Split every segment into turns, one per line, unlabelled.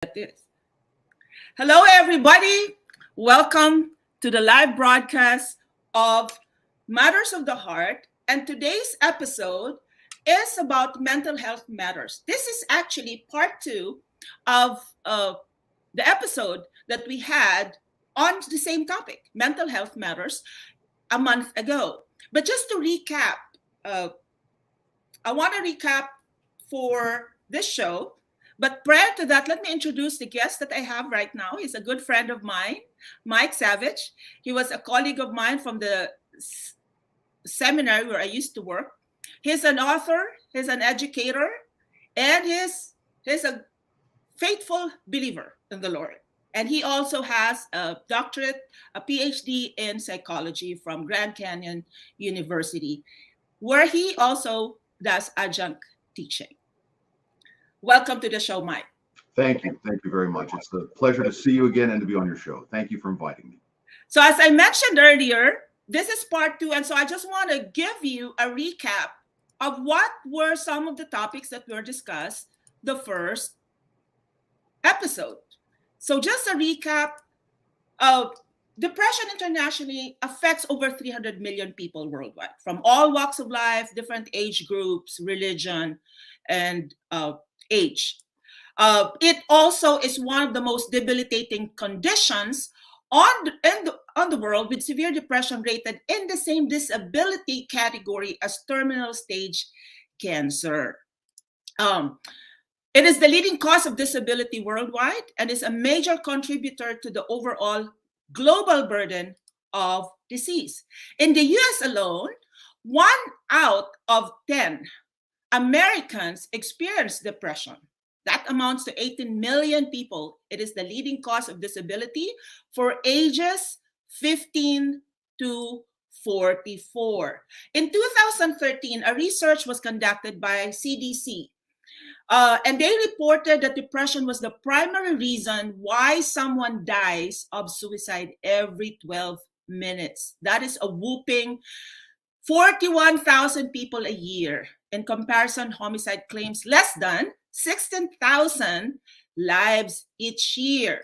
At this. Hello, everybody. Welcome to the live broadcast of Matters of the Heart. And today's episode is about mental health matters. This is actually part two of the episode that we had on the same topic, mental health matters, a month ago. But just to recap, uh, I want to recap for this show. But prior to that, let me introduce the guest that I have right now. He's a good friend of mine, Mike Savage. He was a colleague of mine from the seminary where I used to work. He's an author, he's an educator, and he's a faithful believer in the Lord. And he also has a doctorate, a PhD in psychology from Grand Canyon University, where he also does adjunct teaching. Welcome to the show, Mike.
Thank you. Thank you very much. It's a pleasure to see you again and to be on your show. Thank you for inviting me.
So as I mentioned earlier, this is part two. And so I just want to give you a recap of what were some of the topics that were discussed the first episode. So just a recap of depression internationally affects over 300 million people worldwide from all walks of life, different age groups, religion, and age. It also is one of the most debilitating conditions on the world, with severe depression rated in the same disability category as terminal stage cancer. It is the leading cause of disability worldwide and is a major contributor to the overall global burden of disease. In the US alone, 1 out of 10 Americans experience depression. That amounts to 18 million people. It is the leading cause of disability for ages 15 to 44. In 2013, a research was conducted by CDC, and they reported that depression was the primary reason why someone dies of suicide every 12 minutes. That is a whooping 41,000 people a year. In comparison, homicide claims less than 16,000 lives each year.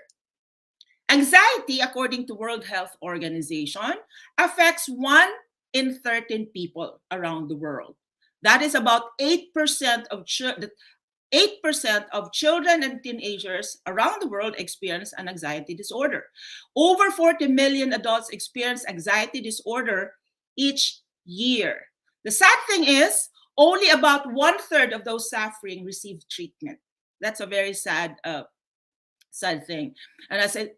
Anxiety, according to World Health Organization, affects 1 in 13 people around the world. That is about 8% of 8% of children and teenagers around the world experience an anxiety disorder. Over 40 million adults experience anxiety disorder each year. The sad thing is, only about 1/3 of those suffering receive treatment. That's a very sad thing. And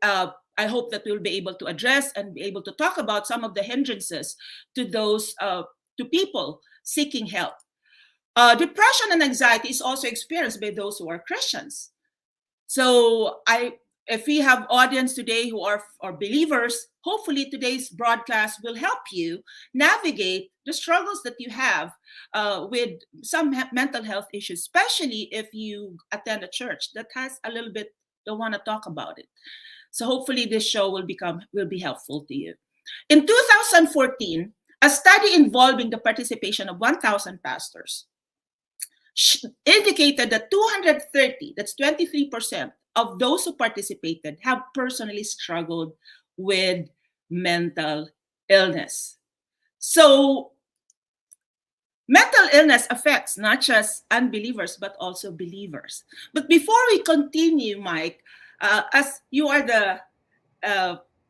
I hope that we'll be able to address and be able to talk about some of the hindrances to those to people seeking help. Depression and anxiety is also experienced by those who are Christians. So if we have audience today who are believers, hopefully today's broadcast will help you navigate the struggles that you have with some mental health issues, especially if you attend a church that has a little bit, don't want to talk about it. So hopefully this show will be helpful to you. In 2014, a study involving the participation of 1,000 pastors indicated that 230, that's 23%, of those who participated have personally struggled with mental illness. So mental illness affects not just unbelievers, but also believers. But before we continue, Mike, as you are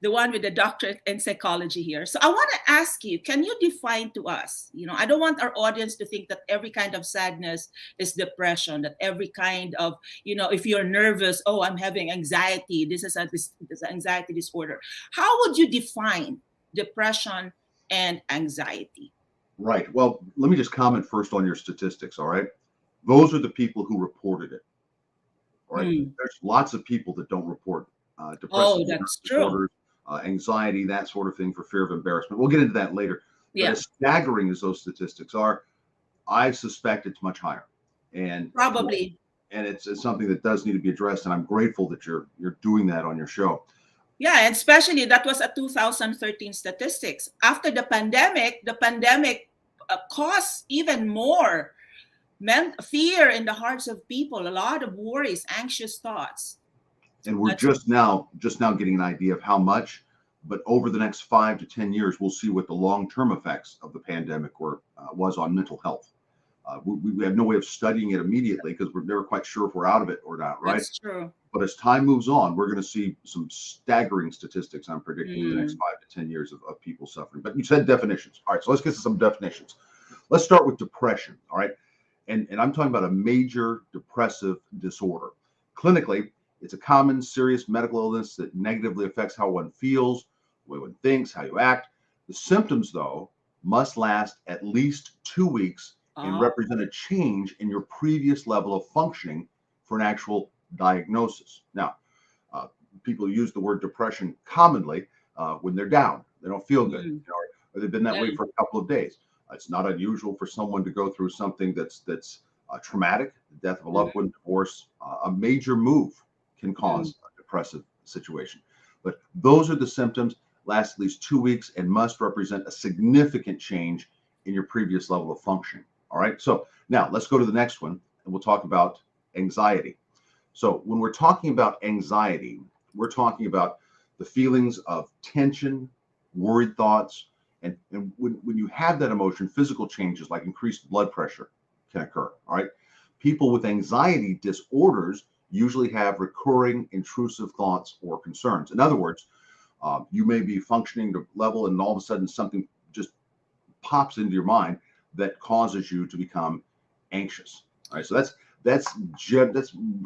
the one with the doctorate in psychology here. So I want to ask you, can you define to us, I don't want our audience to think that every kind of sadness is depression, that every kind of, if you're nervous, oh, I'm having anxiety, this is an anxiety disorder. How would you define depression and anxiety?
Right. Well, let me just comment first on your statistics, all right? Those are the people who reported it, all right? There's lots of people that don't report depression.
Oh, that's true.
Anxiety, that sort of thing, for fear of embarrassment. We'll get into that later.
Yeah.
But as staggering as those statistics are, I suspect it's much higher. And
probably.
And it's something that does need to be addressed. And I'm grateful that you're doing that on your show.
Yeah, and especially that was a 2013 statistics. After the pandemic caused even more fear in the hearts of people, a lot of worries, anxious thoughts.
And we're
That's
just now getting an idea of how much, but over the next 5 to 10 years, we'll see what the long-term effects of the pandemic was on mental health. We have no way of studying it immediately because we're never quite sure if we're out of it or not, right?
that's true.
But as time moves on, we're going to see some staggering statistics, I'm predicting, in the next
Mm.
5 to 10 years of people suffering. But you said definitions. All right, so let's get to some definitions. Let's start with depression, all right? And I'm talking about a major depressive disorder. Clinically, it's a common, serious medical illness that negatively affects how one feels, the way one thinks, how you act. The symptoms, though, must last at least 2 weeks and
Oh,
represent a change in your previous level of functioning for an actual diagnosis. Now, people use the word depression commonly when they're down, they don't feel good,
mm.
or they've been that
Yeah.
way for a couple of days. It's not unusual for someone to go through something that's traumatic, the death of a loved one, divorce, a major move can cause a depressive situation. But those are the symptoms, last at least 2 weeks, and must represent a significant change in your previous level of functioning. All right. So now let's go to the next one, and we'll talk about anxiety. So when we're talking about anxiety, we're talking about the feelings of tension, worried thoughts, and when you have that emotion, physical changes like increased blood pressure can occur. All right. People with anxiety disorders usually have recurring intrusive thoughts or concerns. In other words, you may be functioning to level and all of a sudden something just pops into your mind that causes you to become anxious. All right. So that's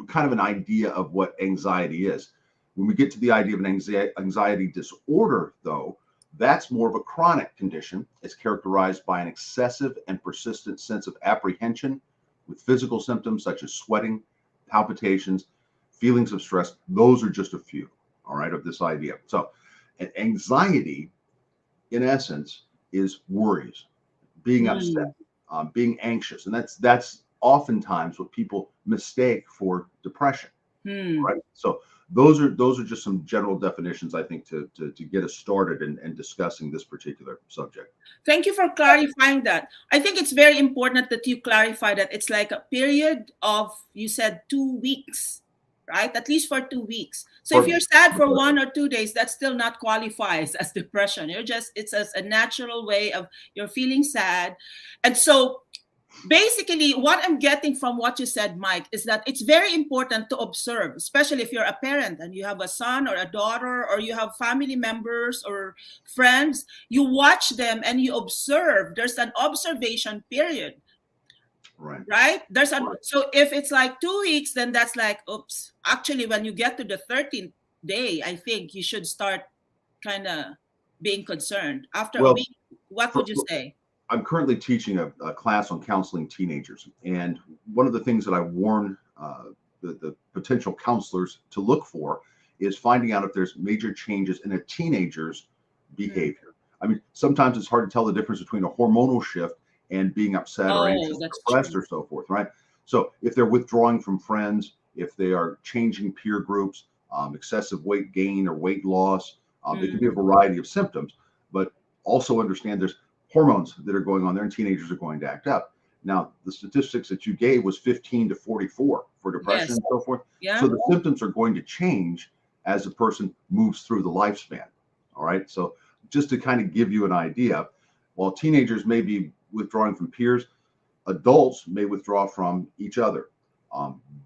kind of an idea of what anxiety is. When we get to the idea of an anxiety disorder, though, that's more of a chronic condition. It's characterized by an excessive and persistent sense of apprehension with physical symptoms such as sweating, palpitations, feelings of stress. Those are just a few, all right, of this idea. So anxiety, in essence, is worries, being upset,
Mm.
being anxious. And that's oftentimes what people mistake for depression,
Mm.
right? So those are just some general definitions, I think, to get us started in discussing this particular subject.
Thank you for clarifying that. I think it's very important that you clarify that it's like a period of, you said 2 weeks, right? At least for 2 weeks. So if
For
you're sad for 1 or 2 days, that still not qualifies as depression. It's as a natural way of you're feeling sad. And so basically what I'm getting from what you said, Mike, is that it's very important to observe, especially if you're a parent and you have a son or a daughter or you have family members or friends. You watch them and you observe. There's an observation period,
right.
right?
Right.
So if it's like 2 weeks, then that's like, oops. Actually, when you get to the 13th day, I think you should start kind of being concerned. After a
Well,
week, what
for,
would you say?
I'm currently teaching a class on counseling teenagers, and one of the things that I warn the potential counselors to look for is finding out if there's major changes in a teenager's
Mm.
behavior. I mean, sometimes it's hard to tell the difference between a hormonal shift and being upset or
Oh,
anxious or
that's
depressed
true.
or so forth, right? So if they're withdrawing from friends, if they are changing peer groups, excessive weight gain or weight loss, it can be a
Mm.
variety of symptoms, but also understand there's hormones that are going on there and teenagers are going to act up. Now, the statistics that you gave was 15 to 44 for depression
Yes.
and so forth.
Yeah.
So the symptoms are going to change as a person moves through the lifespan. All right. So just to kind of give you an idea, while teenagers may be withdrawing from peers, adults may withdraw from each other.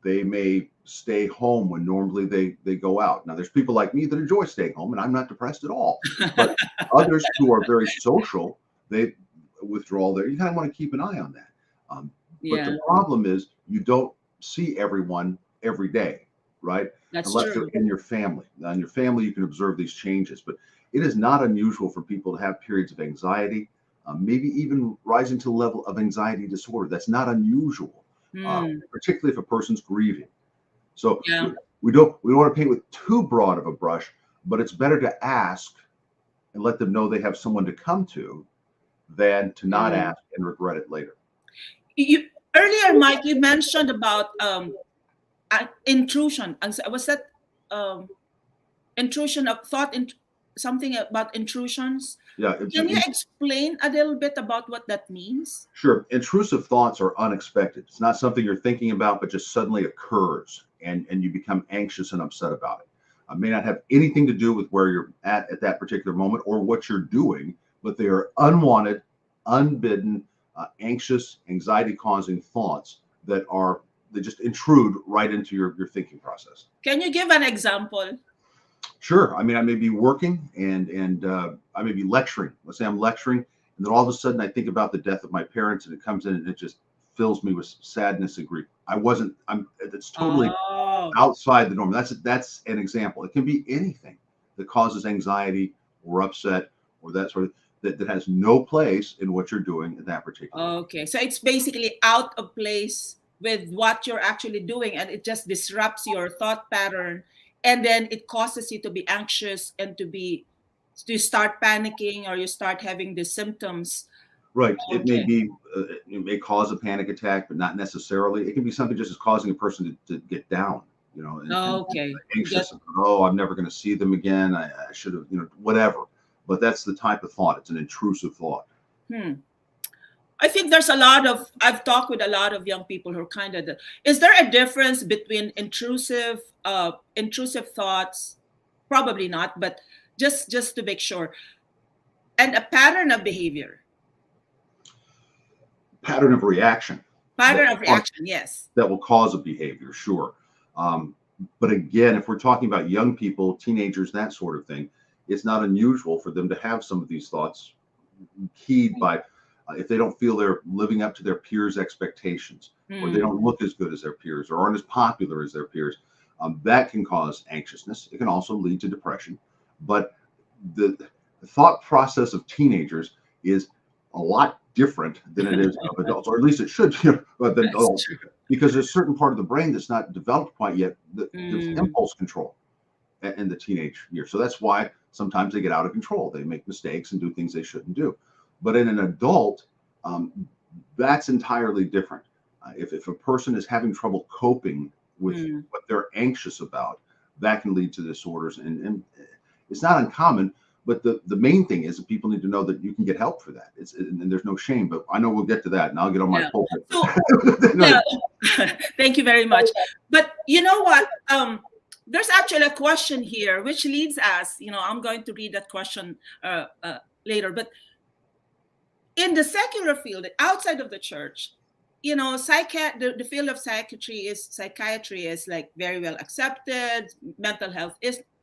They may stay home when normally they go out. Now, there's people like me that enjoy staying home, and I'm not depressed at all. But others who are very social, they withdraw there. You kind of want to keep an eye on that. But
Yeah,
the problem is you don't see everyone every day, right?
that's
Unless they're
true.
in your family. Now, in your family, you can observe these changes, but it is not unusual for people to have periods of anxiety, maybe even rising to the level of anxiety disorder. That's not unusual,
Hmm.
particularly if a person's grieving. So
Yeah.
we don't want to paint with too broad of a brush, but it's better to ask and let them know they have someone to come to than to not
Mm.
ask and regret it later.
You earlier, Mike, you mentioned about intrusion. Was that um, intrusion of thought? Something about intrusions.
Yeah,
Can you explain a little bit about what that means?
sure. Intrusive thoughts are unexpected. It's not something you're thinking about, but just suddenly occurs, and you become anxious and upset about it. may not have anything to do with where you're at that particular moment or what you're doing, but they are unwanted, unbidden, anxious, anxiety-causing thoughts that just intrude right into your thinking process.
Can you give an example?
Sure. I mean, I may be working and I may be lecturing. Let's say I'm lecturing, and then all of a sudden I think about the death of my parents, and it comes in and it just fills me with sadness and grief. It's totally
Oh,
outside the norm. That's an example. It can be anything that causes anxiety or upset or that sort of that has no place in what you're doing at that particular moment.
okay. So it's basically out of place with what you're actually doing, and it just disrupts your thought pattern, and then it causes you to be anxious and to start panicking, or you start having the symptoms.
Right. It may
Okay.
be, it may cause a panic attack, but not necessarily. It can be something just as causing a person to get down, and
Okay.
anxious. Oh, I'm never going to see them again. I should have, whatever. But that's the type of thought. It's an intrusive thought.
I think I've talked with a lot of young people who are kind of is there a difference between intrusive thoughts? Probably not, but just to make sure, and a pattern of behavior.
Pattern of reaction.
Yes.
That will cause a behavior, sure. But again, if we're talking about young people, teenagers, that sort of thing, it's not unusual for them to have some of these thoughts keyed by if they don't feel they're living up to their peers' expectations, or they don't look as good as their peers, or aren't as popular as their peers. That can cause anxiousness. It can also lead to depression. But the thought process of teenagers is a lot different than it is of adults, or at least it should be than adults, because there's a certain part of the brain that's not developed quite yet that gives impulse control in the teenage years. So that's why sometimes they get out of control. They make mistakes and do things they shouldn't do. But in an adult, that's entirely different. If a person is having trouble coping with what they're anxious about, that can lead to disorders. And it's not uncommon, but the main thing is that people need to know that you can get help for that. And there's no shame, but I know we'll get to that, and I'll get on my pulpit.
So, thank you very much. But you know what? There's actually a question here, which leads us, I'm going to read that question later, but in the secular field, outside of the church, the field of psychiatry is like very well accepted. Mental health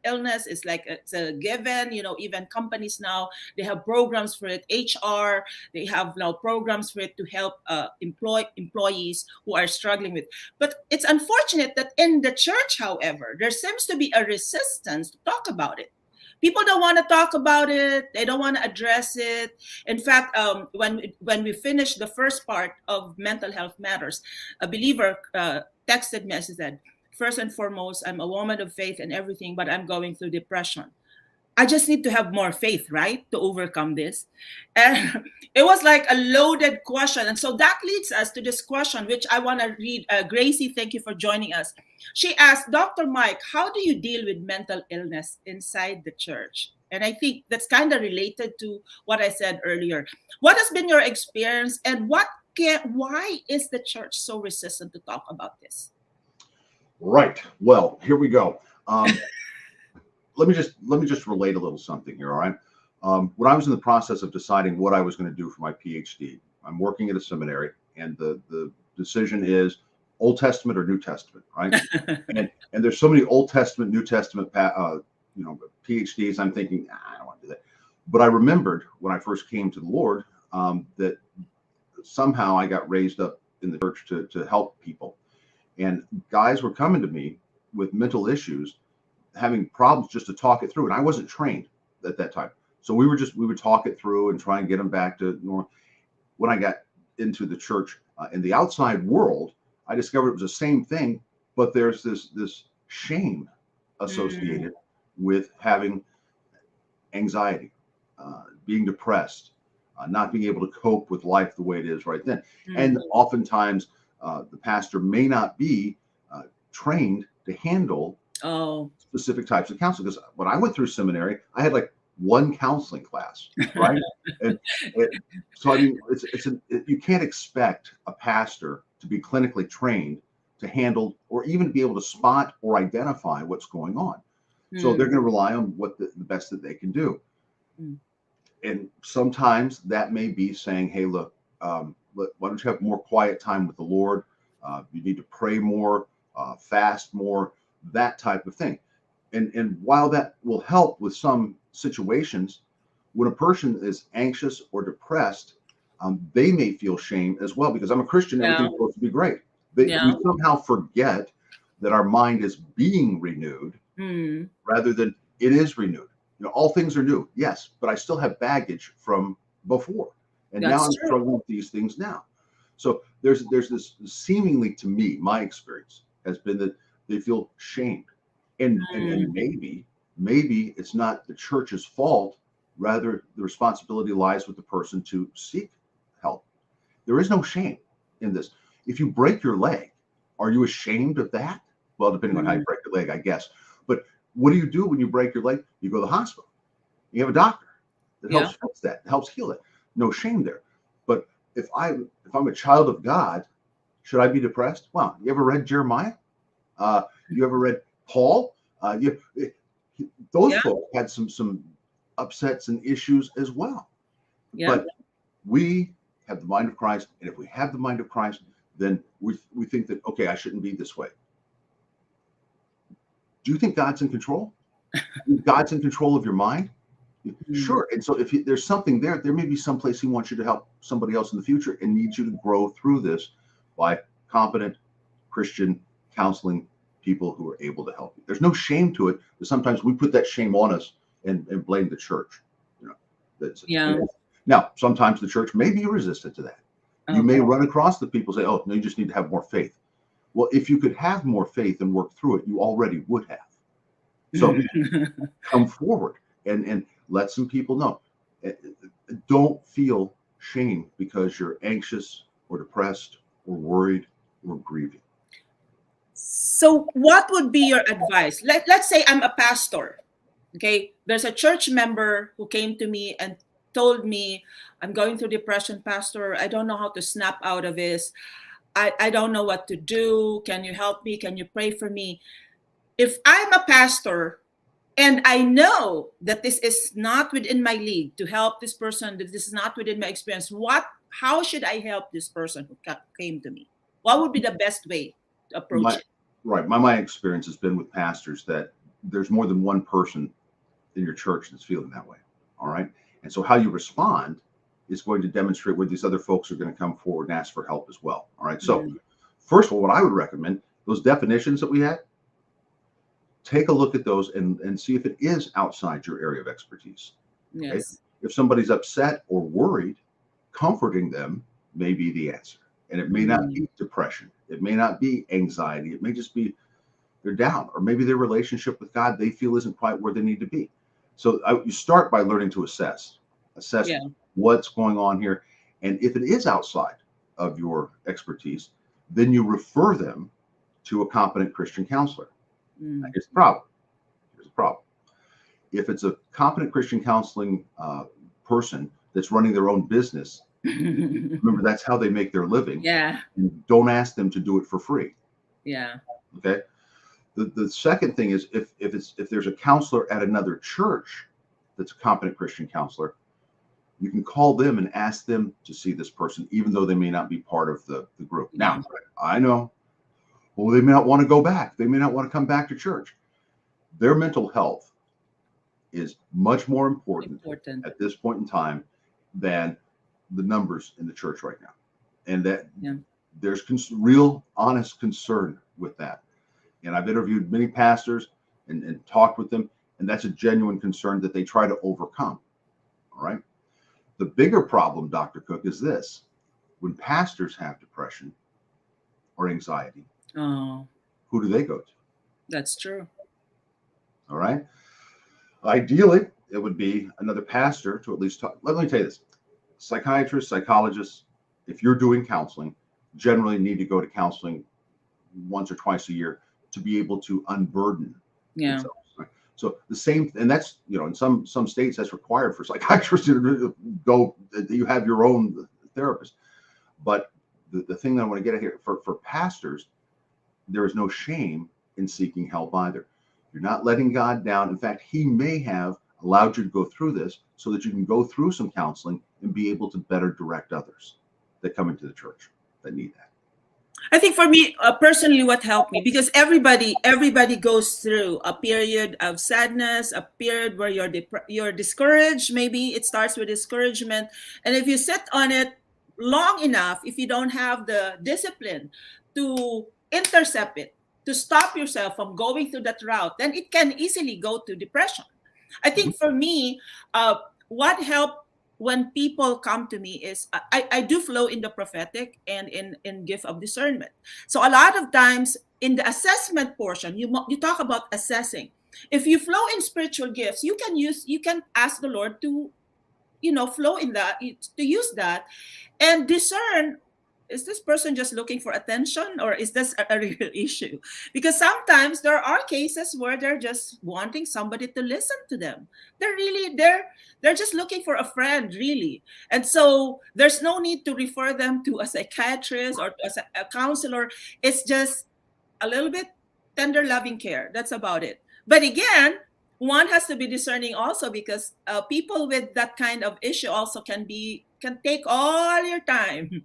illness is like it's a given. Even companies now, they have programs for it. HR, they have now programs for it to help employees who are struggling with. But it's unfortunate that in the church, however, there seems to be a resistance to talk about it. People don't want to talk about it. They don't want to address it. In fact, when we finished the first part of Mental Health Matters, a believer texted me and said, "First and foremost, I'm a woman of faith and everything, but I'm going through depression. I just need to have more faith, right, to overcome this." And it was like a loaded question. And so that leads us to this question, which I want to read. Gracie, thank you for joining us. She asked, "Dr. Mike, how do you deal with mental illness inside the church?" And I think that's kind of related to what I said earlier. What has been your experience, and why is the church so resistant to talk about this?
Right. Well, here we go. Let me just relate a little something here. All right. When I was in the process of deciding what I was going to do for my PhD, I'm working at a seminary, and the decision is Old Testament or New Testament, right? and there's so many Old Testament, New Testament, PhDs. I'm thinking, I don't want to do that. But I remembered when I first came to the Lord that somehow I got raised up in the church to help people, and guys were coming to me with mental issues, having problems just to talk it through. And I wasn't trained at that time. So we would talk it through and try and get them back to normal. When I got into the church in the outside world, I discovered it was the same thing, but there's this shame associated with having anxiety, being depressed, not being able to cope with life the way it is right then. And oftentimes the pastor may not be trained to handle specific types of counseling. Because when I went through seminary, I had like one counseling class, right? So I mean, you can't expect a pastor to be clinically trained to handle or even be able to spot or identify what's going on. So they're going to rely on what the best that they can do.
Mm.
And sometimes that may be saying, hey, look, why don't you have more quiet time with the Lord? You need to pray more, fast more, that type of thing. And while that will help with some situations, when a person is anxious or depressed, they may feel shame as well, because I'm a Christian, everything's supposed to be great. We somehow forget that our mind is being renewed rather than it is renewed. You know, all things are new, yes, but I still have baggage from before. And now I'm struggling with these things now. So there's this, seemingly to me, my experience has been that they feel shamed. And maybe it's not the church's fault, rather the responsibility lies with the person to seek help. There is no shame in this. If you break your leg, are you ashamed of that? Well, depending on how you break your leg, I guess. But what do you do when you break your leg? You go to the hospital. You have a doctor that helps fix that, helps heal it. No shame there. But if I'm a child of God, should I be depressed? Well, you ever read Jeremiah? You ever read Paul? Those folks had some upsets and issues as well. But we have the mind of Christ, and if we have the mind of Christ, then we think that, okay, I shouldn't be this way. Do you think God's in control? God's in control of your mind? Sure. And so if there's something there may be some place he wants you to help somebody else in the future and needs you to grow through this by competent Christian counseling people who are able to help you. There's no shame to it, but sometimes we put that shame on us and blame the church. You know, now, sometimes the church may be resistant to that. You may run across the people say, oh, no, you just need to have more faith. Well, if you could have more faith and work through it, you already would have. So come forward and let some people know. Don't feel shame because you're anxious or depressed or worried or grieving.
So what would be your advice? Let's say I'm a pastor. Okay, there's a church member who came to me and told me, I'm going through depression, pastor. I don't know how to snap out of this. I don't know what to do. Can you help me? Can you pray for me? If I'm a pastor and I know that this is not within my league to help this person, that this is not within my experience, how should I help this person who came to me? What would be the best way to approach it?
Right. My experience has been with pastors that there's more than one person in your church that's feeling that way. All right. And so how you respond is going to demonstrate where these other folks are going to come forward and ask for help as well. All right. So first of all, what I would recommend, those definitions that we had, take a look at those and see if it is outside your area of expertise.
Yes.
Okay? If somebody's upset or worried, comforting them may be the answer. And it may not be depression. It may not be anxiety. It may just be they're down, or maybe their relationship with God they feel isn't quite where they need to be. So you start by learning to assess what's going on here. And if it is outside of your expertise, then you refer them to a competent Christian counselor. Here's the problem. If it's a competent Christian counseling person that's running their own business, remember that's how they make their living.
Yeah.
And don't ask them to do it for free.
Yeah.
Okay. The second thing is if there's a counselor at another church that's a competent Christian counselor, you can call them and ask them to see this person, even though they may not be part of the group. Now, I know, well, they may not want to go back. They may not want to come back to church. Their mental health is much more important at this point in time than the numbers in the church right now. And that there's real honest concern with that. And I've interviewed many pastors and talked with them, and that's a genuine concern that they try to overcome. All right. The bigger problem, Dr. Cook, is this. When pastors have depression or anxiety, who do they go to?
That's true.
All right. Ideally, it would be another pastor to at least talk. Let me tell you this. Psychiatrists, psychologists, if you're doing counseling, generally need to go to counseling once or twice a year to be able to unburden themselves. Right? So the same, and that's, in some states that's required for psychiatrists to go, you have your own therapist. But the thing that I want to get at here, for pastors, there is no shame in seeking help either. You're not letting God down. In fact, he may have allowed you to go through this so that you can go through some counseling and be able to better direct others that come into the church that need that.
I think for me personally, what helped me, because everybody goes through a period of sadness, a period where you're discouraged. Maybe it starts with discouragement, and if you sit on it long enough, if you don't have the discipline to intercept it, to stop yourself from going through that route, then it can easily go to depression. I think for me, what helped when people come to me is I do flow in the prophetic and in gift of discernment. So a lot of times in the assessment portion, you talk about assessing. If you flow in spiritual gifts, you can ask the Lord to flow in that, to use that and discern, is this person just looking for attention or is this a real issue? Because sometimes there are cases where they're just wanting somebody to listen to them. They're just looking for a friend, really. And so there's no need to refer them to a psychiatrist or to a counselor. It's just a little bit tender loving care. That's about it. But again, one has to be discerning also, because people with that kind of issue also can take all your time.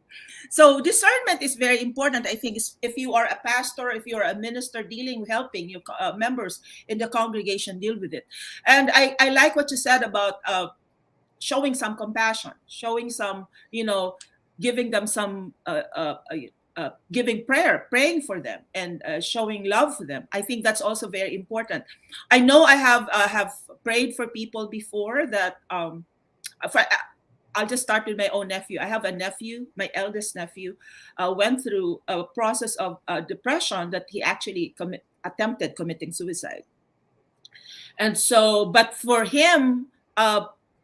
So discernment is very important. I think if you are a pastor, if you're a minister helping your members in the congregation deal with it. And I like what you said about showing some compassion, showing some, giving them some giving praying for them, and showing love for them. I think that's also very important. I know I have prayed for people before that. I'll just start with my own nephew. I have a nephew, my eldest nephew, went through a process of depression that he actually attempted committing suicide. And so, but for him,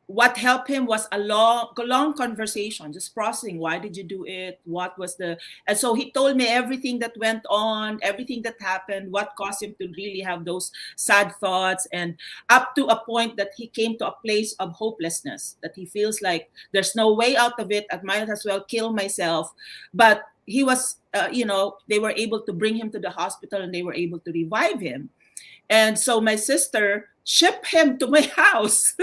what helped him was a long conversation, just processing, why did you do it? What was and so he told me everything that went on, everything that happened, what caused him to really have those sad thoughts, and up to a point that he came to a place of hopelessness, that he feels like there's no way out of it. I might as well kill myself. But he was, they were able to bring him to the hospital and they were able to revive him. And so my sister shipped him to my house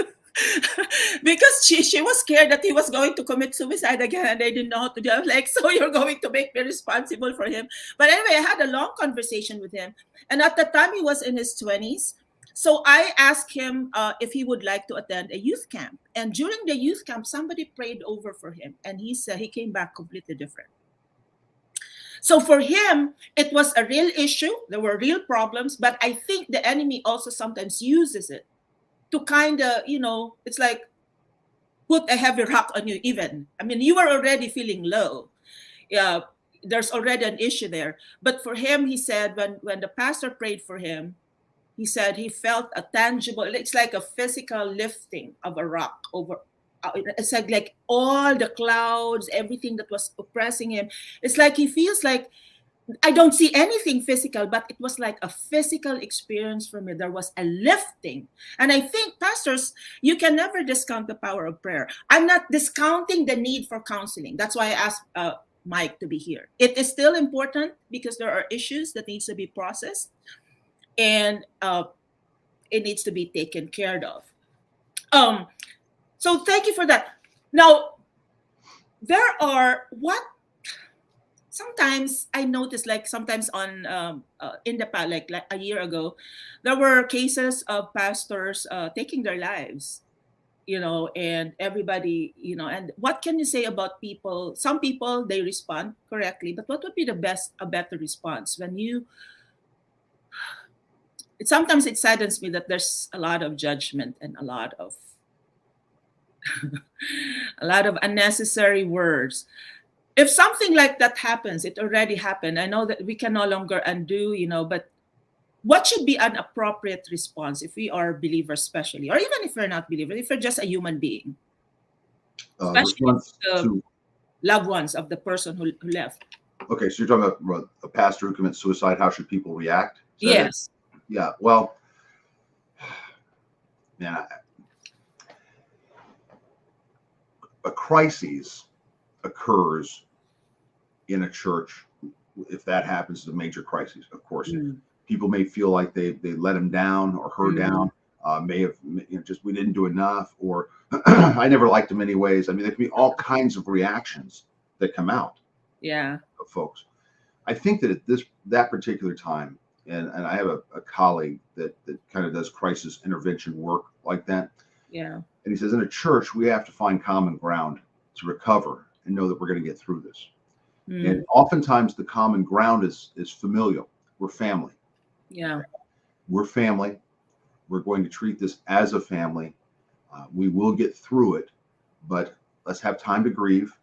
because she was scared that he was going to commit suicide again, and they didn't know how to do it. I was like, so you're going to make me responsible for him? But anyway, I had a long conversation with him. And at the time, he was in his 20s. So I asked him if he would like to attend a youth camp. And during the youth camp, somebody prayed over for him. And he said he came back completely different. So for him, it was a real issue. There were real problems. But I think the enemy also sometimes uses it to kind of, it's like put a heavy rock on you even. I mean, you were already feeling low. Yeah, there's already an issue there. But for him, he said, when the pastor prayed for him, he said he felt a tangible, it's like a physical lifting of a rock over. It's like all the clouds, everything that was oppressing him. It's like he feels like, I don't see anything physical, but it was like a physical experience for me. There was a lifting. And I think, pastors, you can never discount the power of prayer. I'm not discounting the need for counseling. That's why I asked Mike to be here. It is still important because there are issues that needs to be processed, and it needs to be taken care of. So thank you for that. Now, there are sometimes I noticed, like sometimes on in the past, like a year ago, there were cases of pastors taking their lives, and everybody, and what can you say about people? Some people, they respond correctly, but what would be a better response when sometimes it saddens me that there's a lot of judgment and a lot of unnecessary words. If something like that happens, it already happened. I know that we can no longer undo, but what should be an appropriate response if we are believers, especially, or even if we're not believers, if we're just a human being, especially the loved ones of the person who left?
Okay, so you're talking about a pastor who commits suicide. How should people react?
Yes.
Yeah. Well, man, a crisis occurs in a church. If that happens, it's a major crisis, of course. People may feel like they let him down or her down. May have, just, we didn't do enough, or I never liked him anyways. I mean, there can be all kinds of reactions that come out of folks. I think that at that particular time, and I have a colleague that kind of does crisis intervention work like that.
Yeah.
And he says, in a church, we have to find common ground to recover and know that we're going to get through this. And oftentimes the common ground is familial. We're family.
Yeah.
We're family. We're going to treat this as a family. We will get through it, but let's have time to grieve.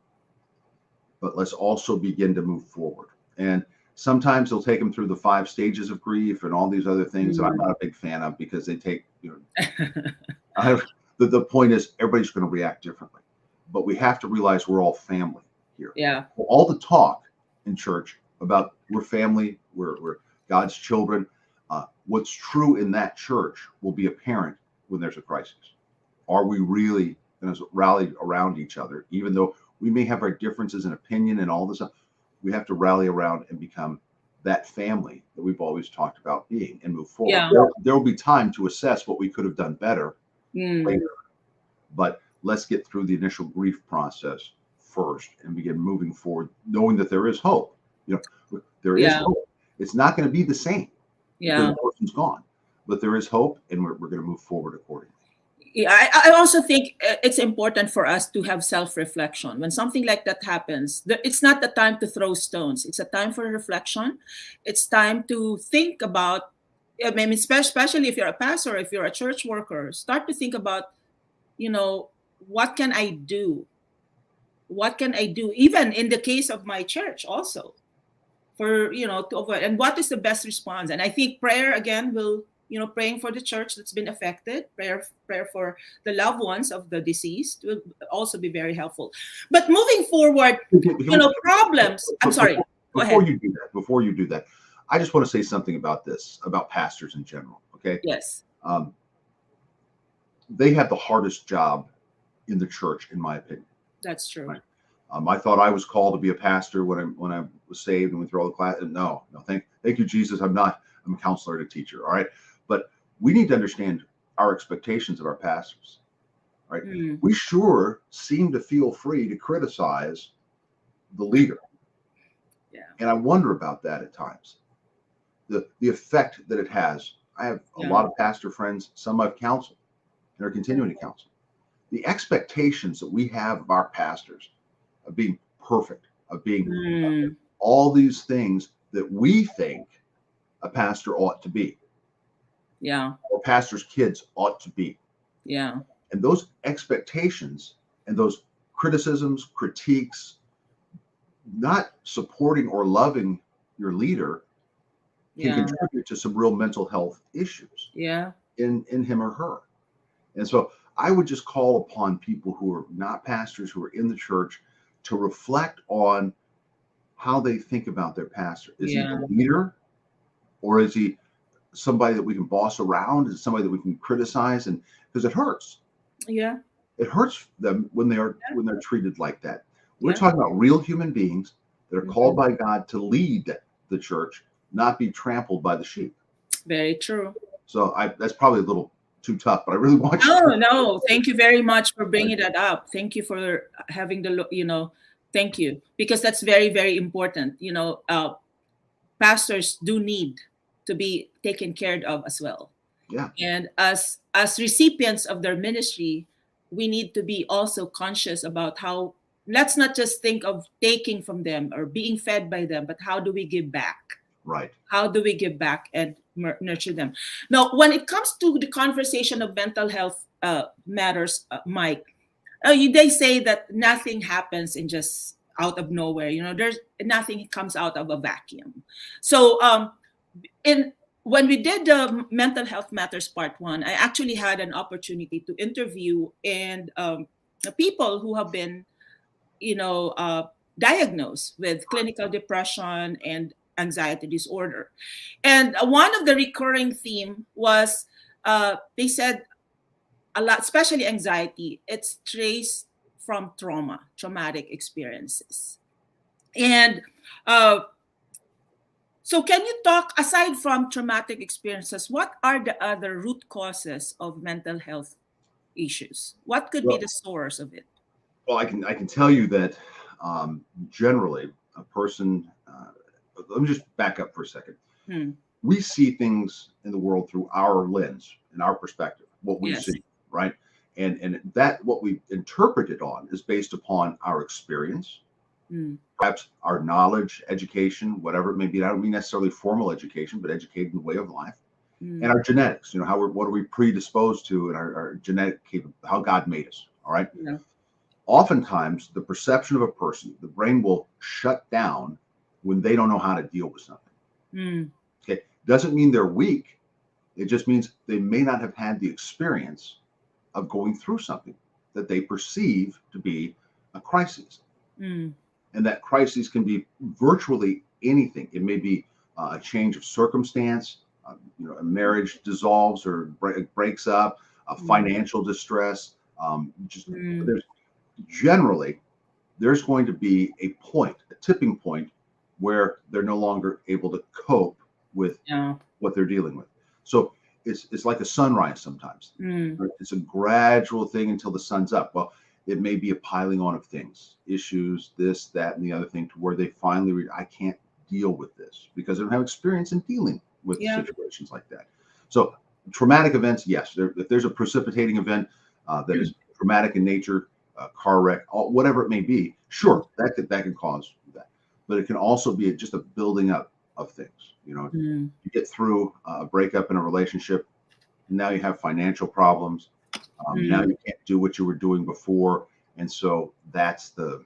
But let's also begin to move forward. And sometimes they'll take them through the 5 stages of grief and all these other things that I'm not a big fan of, because they take, the point is everybody's going to react differently. But we have to realize we're all family here.
Yeah.
All the talk in church about we're family, we're God's children. What's true in that church will be apparent when there's a crisis. Are we really going to rally around each other, even though we may have our differences in opinion and all this stuff? We have to rally around and become that family that we've always talked about being, and move forward.
Yeah.
There will be time to assess what we could have done better later, but let's get through the initial grief process first and begin moving forward, knowing that there is hope. There is hope. It's not going to be the same because the person's gone, but there is hope, and we're going to move forward accordingly.
Yeah, I also think it's important for us to have self-reflection. When something like that happens, it's not the time to throw stones. It's a time for reflection. It's time to think about, I mean, especially if you're a pastor, if you're a church worker, start to think about, what can I do? What can I do? Even in the case of my church also, for, to avoid, and what is the best response? And I think prayer, again, will, praying for the church that's been affected, prayer for the loved ones of the deceased will also be very helpful. But moving forward, problems. I'm sorry. Go ahead.
Before you do that, I just want to say something about this, about pastors in general. Okay.
Yes.
They have the hardest job in the church, in my opinion.
That's true.
Right? I thought I was called to be a pastor when I was saved and went through all the class. No, thank you, Jesus. I'm not. I'm a counselor and a teacher. All right. But we need to understand our expectations of our pastors, right? We sure seem to feel free to criticize the leader.
Yeah.
And I wonder about that at times, the effect that it has. I have a lot of pastor friends, some I've counseled and are continuing to counsel. The expectations that we have of our pastors of being perfect, of being all these things that we think a pastor ought to be.
Yeah.
Or pastors' kids ought to be.
Yeah.
And those expectations and those criticisms, critiques, not supporting or loving your leader can contribute to some real mental health issues in him or her. And so I would just call upon people who are not pastors, who are in the church, to reflect on how they think about their pastor. Is he a leader, or is he somebody that we can boss around? Is it somebody that we can criticize? And because it hurts.
Yeah.
It hurts them when they're treated like that. We're talking about real human beings that are called by God to lead the church, not be trampled by the sheep.
Very true.
So that's probably a little too tough, but I really want you.
No. Thank you very much for bringing that up. Thank you for having thank you, because that's very, very important. Pastors do need to be taken care of as well.
Yeah.
And as recipients of their ministry, we need to be also conscious about how, let's not just think of taking from them or being fed by them, but how do we give back?
Right.
How do we give back and nurture them? Now, when it comes to the conversation of mental health matters, Mike, they say that nothing happens in just out of nowhere. There's nothing comes out of a vacuum. So when we did the Mental Health Matters Part 1, I actually had an opportunity to interview people who have been, diagnosed with clinical depression and anxiety disorder. And one of the recurring theme was they said a lot, especially anxiety, it's traced from traumatic experiences. And So can you talk, aside from traumatic experiences, what are the other root causes of mental health issues? What could be
Well,
the source of it?
well, I can tell you that generally a person. Let me just back up for a second.
Hmm.
We see things in the world through our lens, in our perspective, what we
Yes.
see, right? And that what we interpret it on is based upon our experience,
Hmm.
perhaps our knowledge, education, whatever it may be. I don't mean necessarily formal education, but educated in the way of life, and
Hmm.
our genetics. How what are we predisposed to, and our genetic how God made us. All right.
Yeah.
Oftentimes, the perception of a person, the brain will shut down when they don't know how to deal with something.
Hmm.
Okay, doesn't mean they're weak. It just means they may not have had the experience of going through something that they perceive to be a crisis.
Hmm.
And that crisis can be virtually anything. It may be a change of circumstance, a marriage dissolves or breaks up, a
Hmm.
financial distress. Just
Hmm.
there's generally there's going to be a point, a tipping point, where they're no longer able to cope with
Yeah.
what they're dealing with. So it's like a sunrise sometimes.
Hmm.
It's a gradual thing until the sun's up. Well, it may be a piling on of things, issues, this, that, and the other thing, to where they finally I can't deal with this because they don't have experience in dealing with
Yeah.
situations like that. So traumatic events, yes, if there's a precipitating event that is traumatic in nature, car wreck, whatever it may be, sure, that can cause that. But it can also be just a building up of things.
Hmm.
You get through a breakup in a relationship, now you have financial problems. Now
Hmm.
you can't do what you were doing before, and so that's the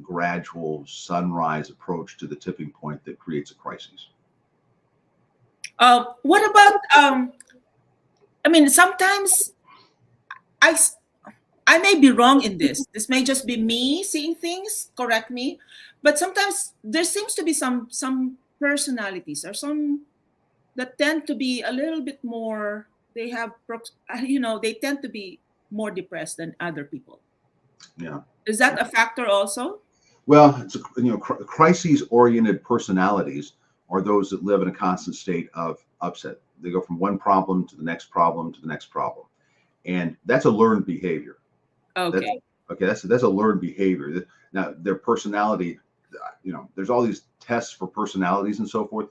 gradual sunrise approach to the tipping point that creates a crisis.
What about I mean, sometimes I s- I may be wrong in this. This may just be me seeing things. Correct me, but sometimes there seems to be some personalities or some that tend to be a little bit more. They have, they tend to be more depressed than other people.
Yeah.
Is that a factor also?
Well, crises-oriented personalities are those that live in a constant state of upset. They go from one problem to the next problem to the next problem, and that's a learned behavior. That's
Okay.
okay. That's a learned behavior. Now, their personality, there's all these tests for personalities and so forth.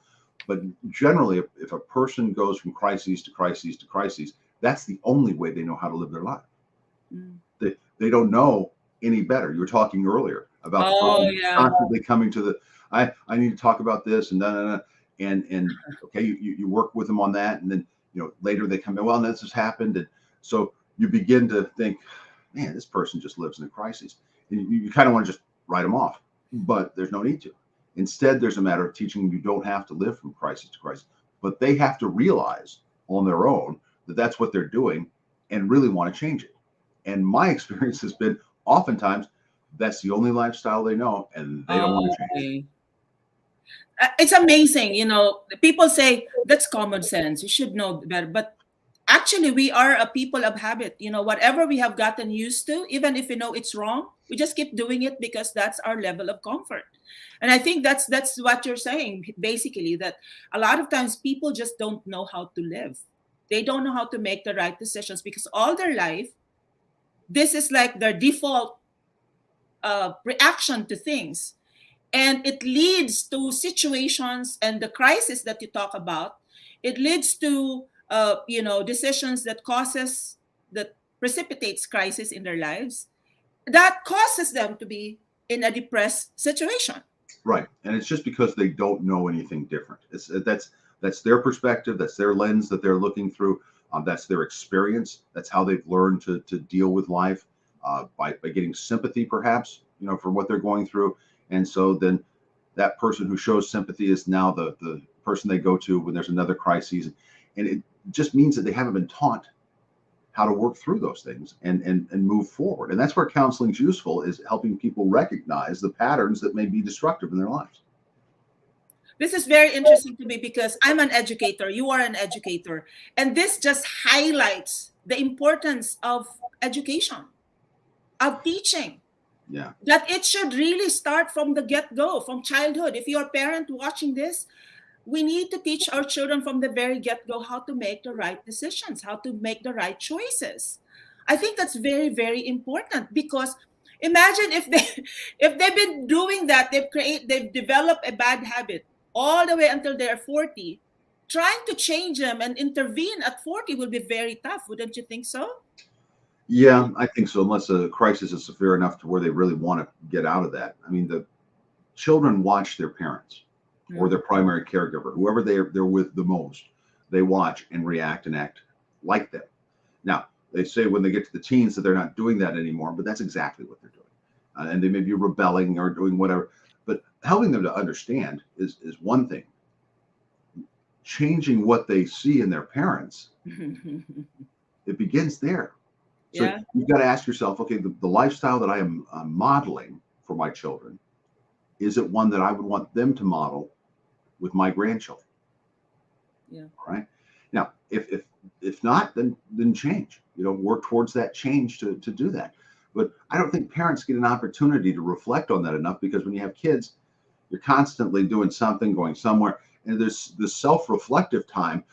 But generally, if a person goes from crises to crises to crises, that's the only way they know how to live their life.
Mm.
They don't know any better. You were talking earlier about the
Oh
person
yeah.
constantly coming to I need to talk about this and and okay, you work with them on that, and then later they come in, well, this has happened, and so you begin to think, man, this person just lives in a crisis, and you kind of want to just write them off, but there's no need to. Instead, there's a matter of teaching them you don't have to live from crisis to crisis, but they have to realize on their own that that's what they're doing and really want to change it. And my experience has been oftentimes that's the only lifestyle they know and they don't want to change.
Okay. It's amazing, people say that's common sense, you should know better, but actually we are a people of habit. Whatever we have gotten used to, even if we know it's wrong, we just keep doing it because that's our level of comfort. And I think that's what you're saying, basically, that a lot of times people just don't know how to live. They don't know how to make the right decisions because all their life this is like their default reaction to things, and it leads to situations and the crisis that you talk about. It leads to decisions that precipitates crisis in their lives, that causes them to be in a depressed situation.
Right. And it's just because they don't know anything different. That's their perspective, that's their lens that they're looking through. That's their experience. That's how they've learned to deal with life, by getting sympathy, perhaps, for what they're going through. And so then that person who shows sympathy is now the person they go to when there's another crisis. And it just means that they haven't been taught how to work through those things and move forward. And that's where counseling is useful, is helping people recognize the patterns that may be destructive in their lives.
This is very interesting to me because I'm an educator, you are an educator, and this just highlights the importance of education, of teaching.
Yeah.
That it should really start from the get-go, from childhood. If you're a parent watching this, we need to teach our children from the very get-go how to make the right decisions, how to make the right choices. I think that's very, very important, because imagine if they if they've been doing that, they've developed a bad habit all the way until they're 40. Trying to change them and intervene at 40 will be very tough, wouldn't you think so?
Yeah, I think so, unless a crisis is severe enough to where they really want to get out of that. I mean, the children watch their parents or their primary caregiver, whoever they're with the most. They watch and react and act like them. Now, they say when they get to the teens that they're not doing that anymore, but that's exactly what they're doing. And they may be rebelling or doing whatever. But helping them to understand is one thing. Changing what they see in their parents, it begins there. So
Yeah.
you've got to ask yourself, okay, the lifestyle that I am modeling for my children, is it one that I would want them to model with my grandchildren?
Yeah.
All right. Now, if not, then change. Work towards that change to do that. But I don't think parents get an opportunity to reflect on that enough, because when you have kids, you're constantly doing something, going somewhere, and there's this self-reflective time.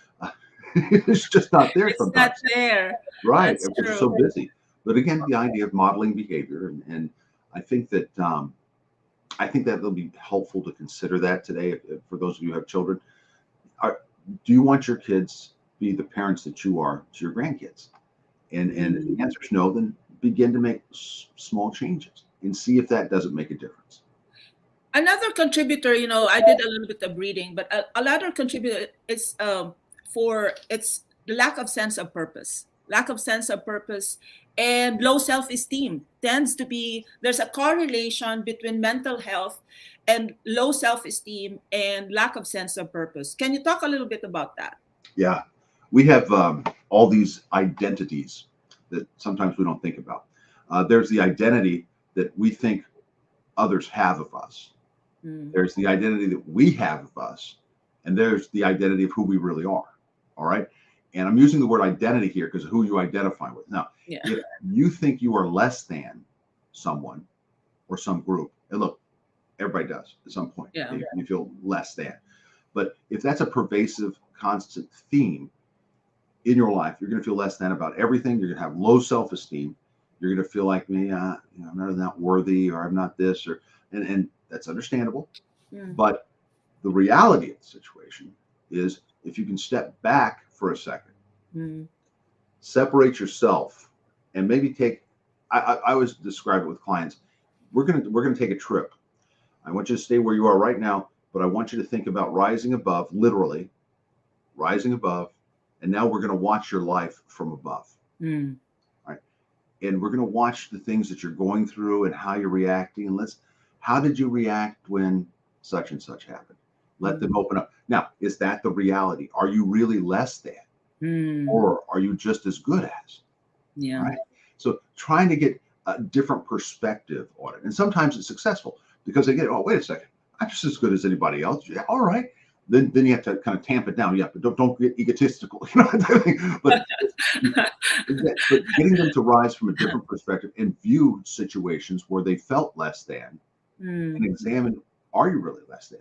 It's just not there
It's not
sometimes.
there.
Right.
That's
We're
true.
so busy. But again, the idea of modeling behavior, and I think that it'll be helpful to consider that today, for those of you who have children. Do you want your kids to be the parents that you are to your grandkids? And if the answer is no, then begin to make small changes and see if that doesn't make a difference.
Another contributor, I did a little bit of reading, but another contributor is for it's the lack of sense of purpose. Lack of sense of purpose and low self-esteem tends to be, there's a correlation between mental health and low self-esteem and lack of sense of purpose. Can you talk a little bit about that?
Yeah, we have all these identities that sometimes we don't think about. There's the identity that we think others have of us. There's the identity that we have of us, and there's the identity of who we really are. All right. And I'm using the word identity here because of who you identify with. Now,
Yeah.
if you think you are less than someone or some group, and look, everybody does at some point.
Yeah.
You feel less than. But if that's a pervasive, constant theme in your life, you're going to feel less than about everything. You're going to have low self-esteem. You're going to feel like, me, I'm not worthy, or I'm not this, and that's understandable. But the reality of the situation is, if you can step back for a second, separate yourself, and maybe take. I always describe it with clients. We're gonna take a trip. I want you to stay where you are right now, but I want you to think about rising above, literally rising above, and now we're going to watch your life from above. Right. And we're going to watch the things that you're going through and how you're reacting. And how did you react when such and such happened? Let them open up. Now, is that the reality? Are you really less than? Or are you just as good as?
Yeah.
Right. So trying to get a different perspective on it. And sometimes it's successful because they get, oh, wait a second, I'm just as good as anybody else. Yeah, all right. Then you have to kind of tamp it down. Yeah, but don't get egotistical. But getting them to rise from a different perspective and view situations where they felt less than, and examine, are you really less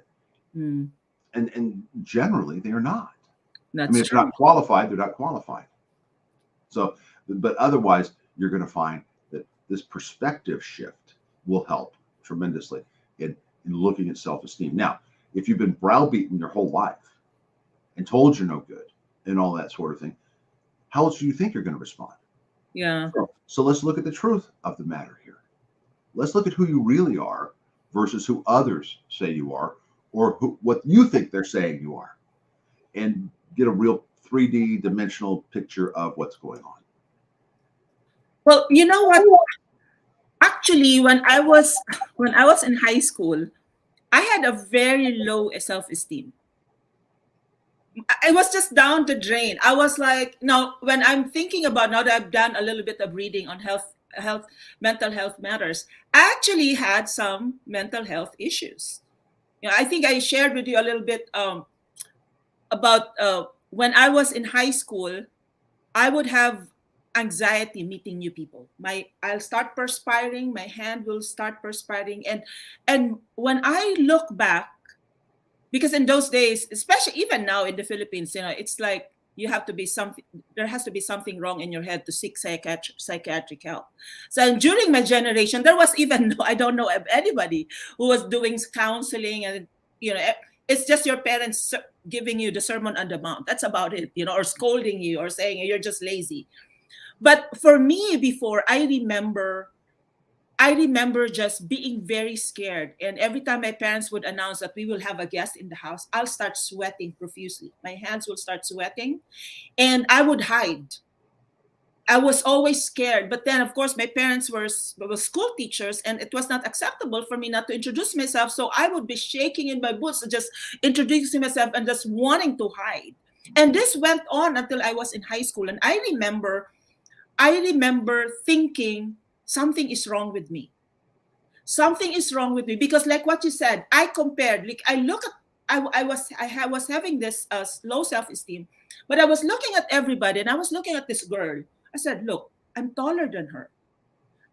than? And generally they're not.
That's
if they're not qualified, they're not qualified. So, but otherwise, you're going to find that this perspective shift will help tremendously in looking at self-esteem. Now, if you've been browbeaten your whole life and told you're no good and all that sort of thing, how else do you think you're going to respond?
Yeah.
So let's look at the truth of the matter here. Let's look at who you really are versus who others say you are, or what you think they're saying you are, and get a real 3D dimensional picture of what's going on.
Well, you know what? Actually, when I was in high school, I had a very low self-esteem. I was just down the drain. I was like, now when I'm thinking about, now that I've done a little bit of reading on mental health matters, I actually had some mental health issues. I think I shared with you a little bit about when I was in high school. I would have anxiety meeting new people. I'll start perspiring, my hand will start perspiring. And when I look back, because in those days, especially even now in the Philippines, it's like you have to be something, there has to be something wrong in your head to seek psychiatric help. So during my generation, there was even I don't know of anybody who was doing counseling, and it's just your parents giving you the Sermon on the Mount. That's about it, or scolding you or saying you're just lazy. But for me, before, I remember just being very scared. And every time my parents would announce that we will have a guest in the house, I'll start sweating profusely. My hands will start sweating and I would hide. I was always scared. But then, of course, my parents were school teachers, and it was not acceptable for me not to introduce myself. So I would be shaking in my boots, just introducing myself and just wanting to hide. And this went on until I was in high school. And I remember thinking something is wrong with me. Something is wrong with me, because like what you said, I compared. Like I look at, I was having this low self-esteem, but I was looking at everybody, and I was looking at this girl. I said, look, I'm taller than her,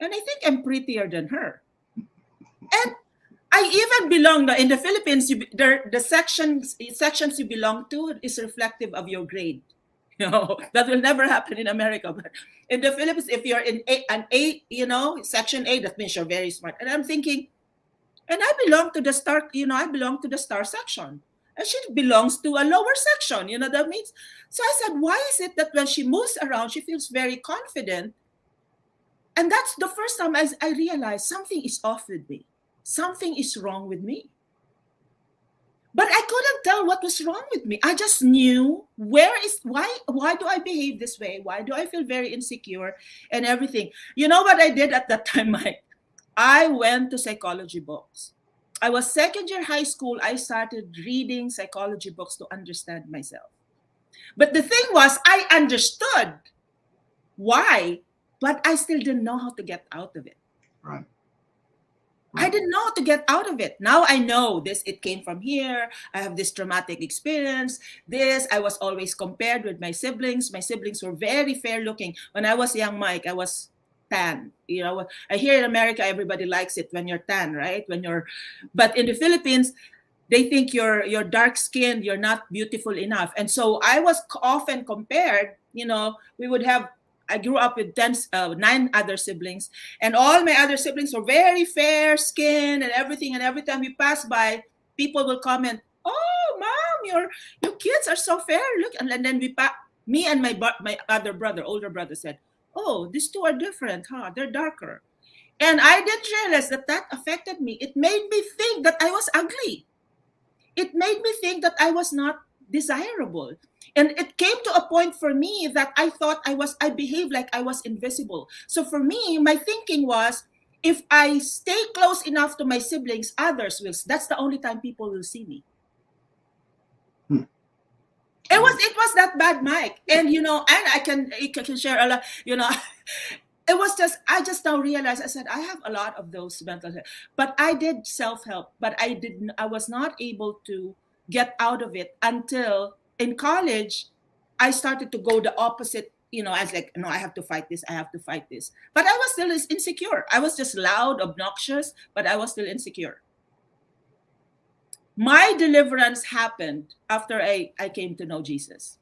and I think I'm prettier than her, and I even belong in the Philippines. The sections you belong to is reflective of your grade. That will never happen in America. But in the Philippines, if you're in an A, section A, that means you're very smart. And I'm thinking, and I belong to the star, I belong to the star section. And she belongs to a lower section, that means. So I said, why is it that when she moves around, she feels very confident? And that's the first time I realized something is off with me. Something is wrong with me. But I couldn't tell what was wrong with me. I just knew why do I behave this way? Why do I feel very insecure and everything? You know what I did at that time, Mike? I went to psychology books. I was second year high school. I started reading psychology books to understand myself. But the thing was, I understood why, but I still didn't know how to get out of it.
Right.
I didn't know how to get out of it. Now I know this, it came from here. I have this traumatic experience. I was always compared with my siblings. My siblings were very fair looking. When I was young, Mike, I was tan. I hear in America, everybody likes it when you're tan, right? But in the Philippines, they think you're dark skinned, you're not beautiful enough. And so I was often compared, I grew up with 9 other siblings, and all my other siblings were very fair skinned and everything. And every time we pass by, people will comment, "Oh, mom, your kids are so fair. Look!" And then me and my other brother, older brother, said, "Oh, these two are different, huh? They're darker." And I didn't realize that affected me. It made me think that I was ugly. It made me think that I was not desirable. And it came to a point for me that I thought I behaved like I was invisible. So for me, my thinking was, if I stay close enough to my siblings, that's the only time people will see me. It was that bad, Mike. And and I can share a lot, it was I just now realized, I said, I have a lot of those mental health, but I did self-help, but I was not able to get out of it until in college. I started to go the opposite. I was like, no, I have to fight this. I have to fight this. But I was still insecure. I was just loud, obnoxious, but I was still insecure. My deliverance happened after I came to know Jesus.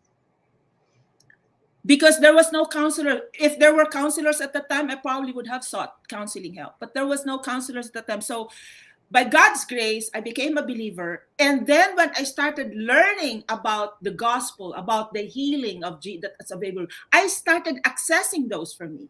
Because there was no counselor. If there were counselors at the time, I probably would have sought counseling help. But there was no counselors at the time. So by God's grace, I became a believer. And then when I started learning about the gospel, about the healing of that's available, I started accessing those for me.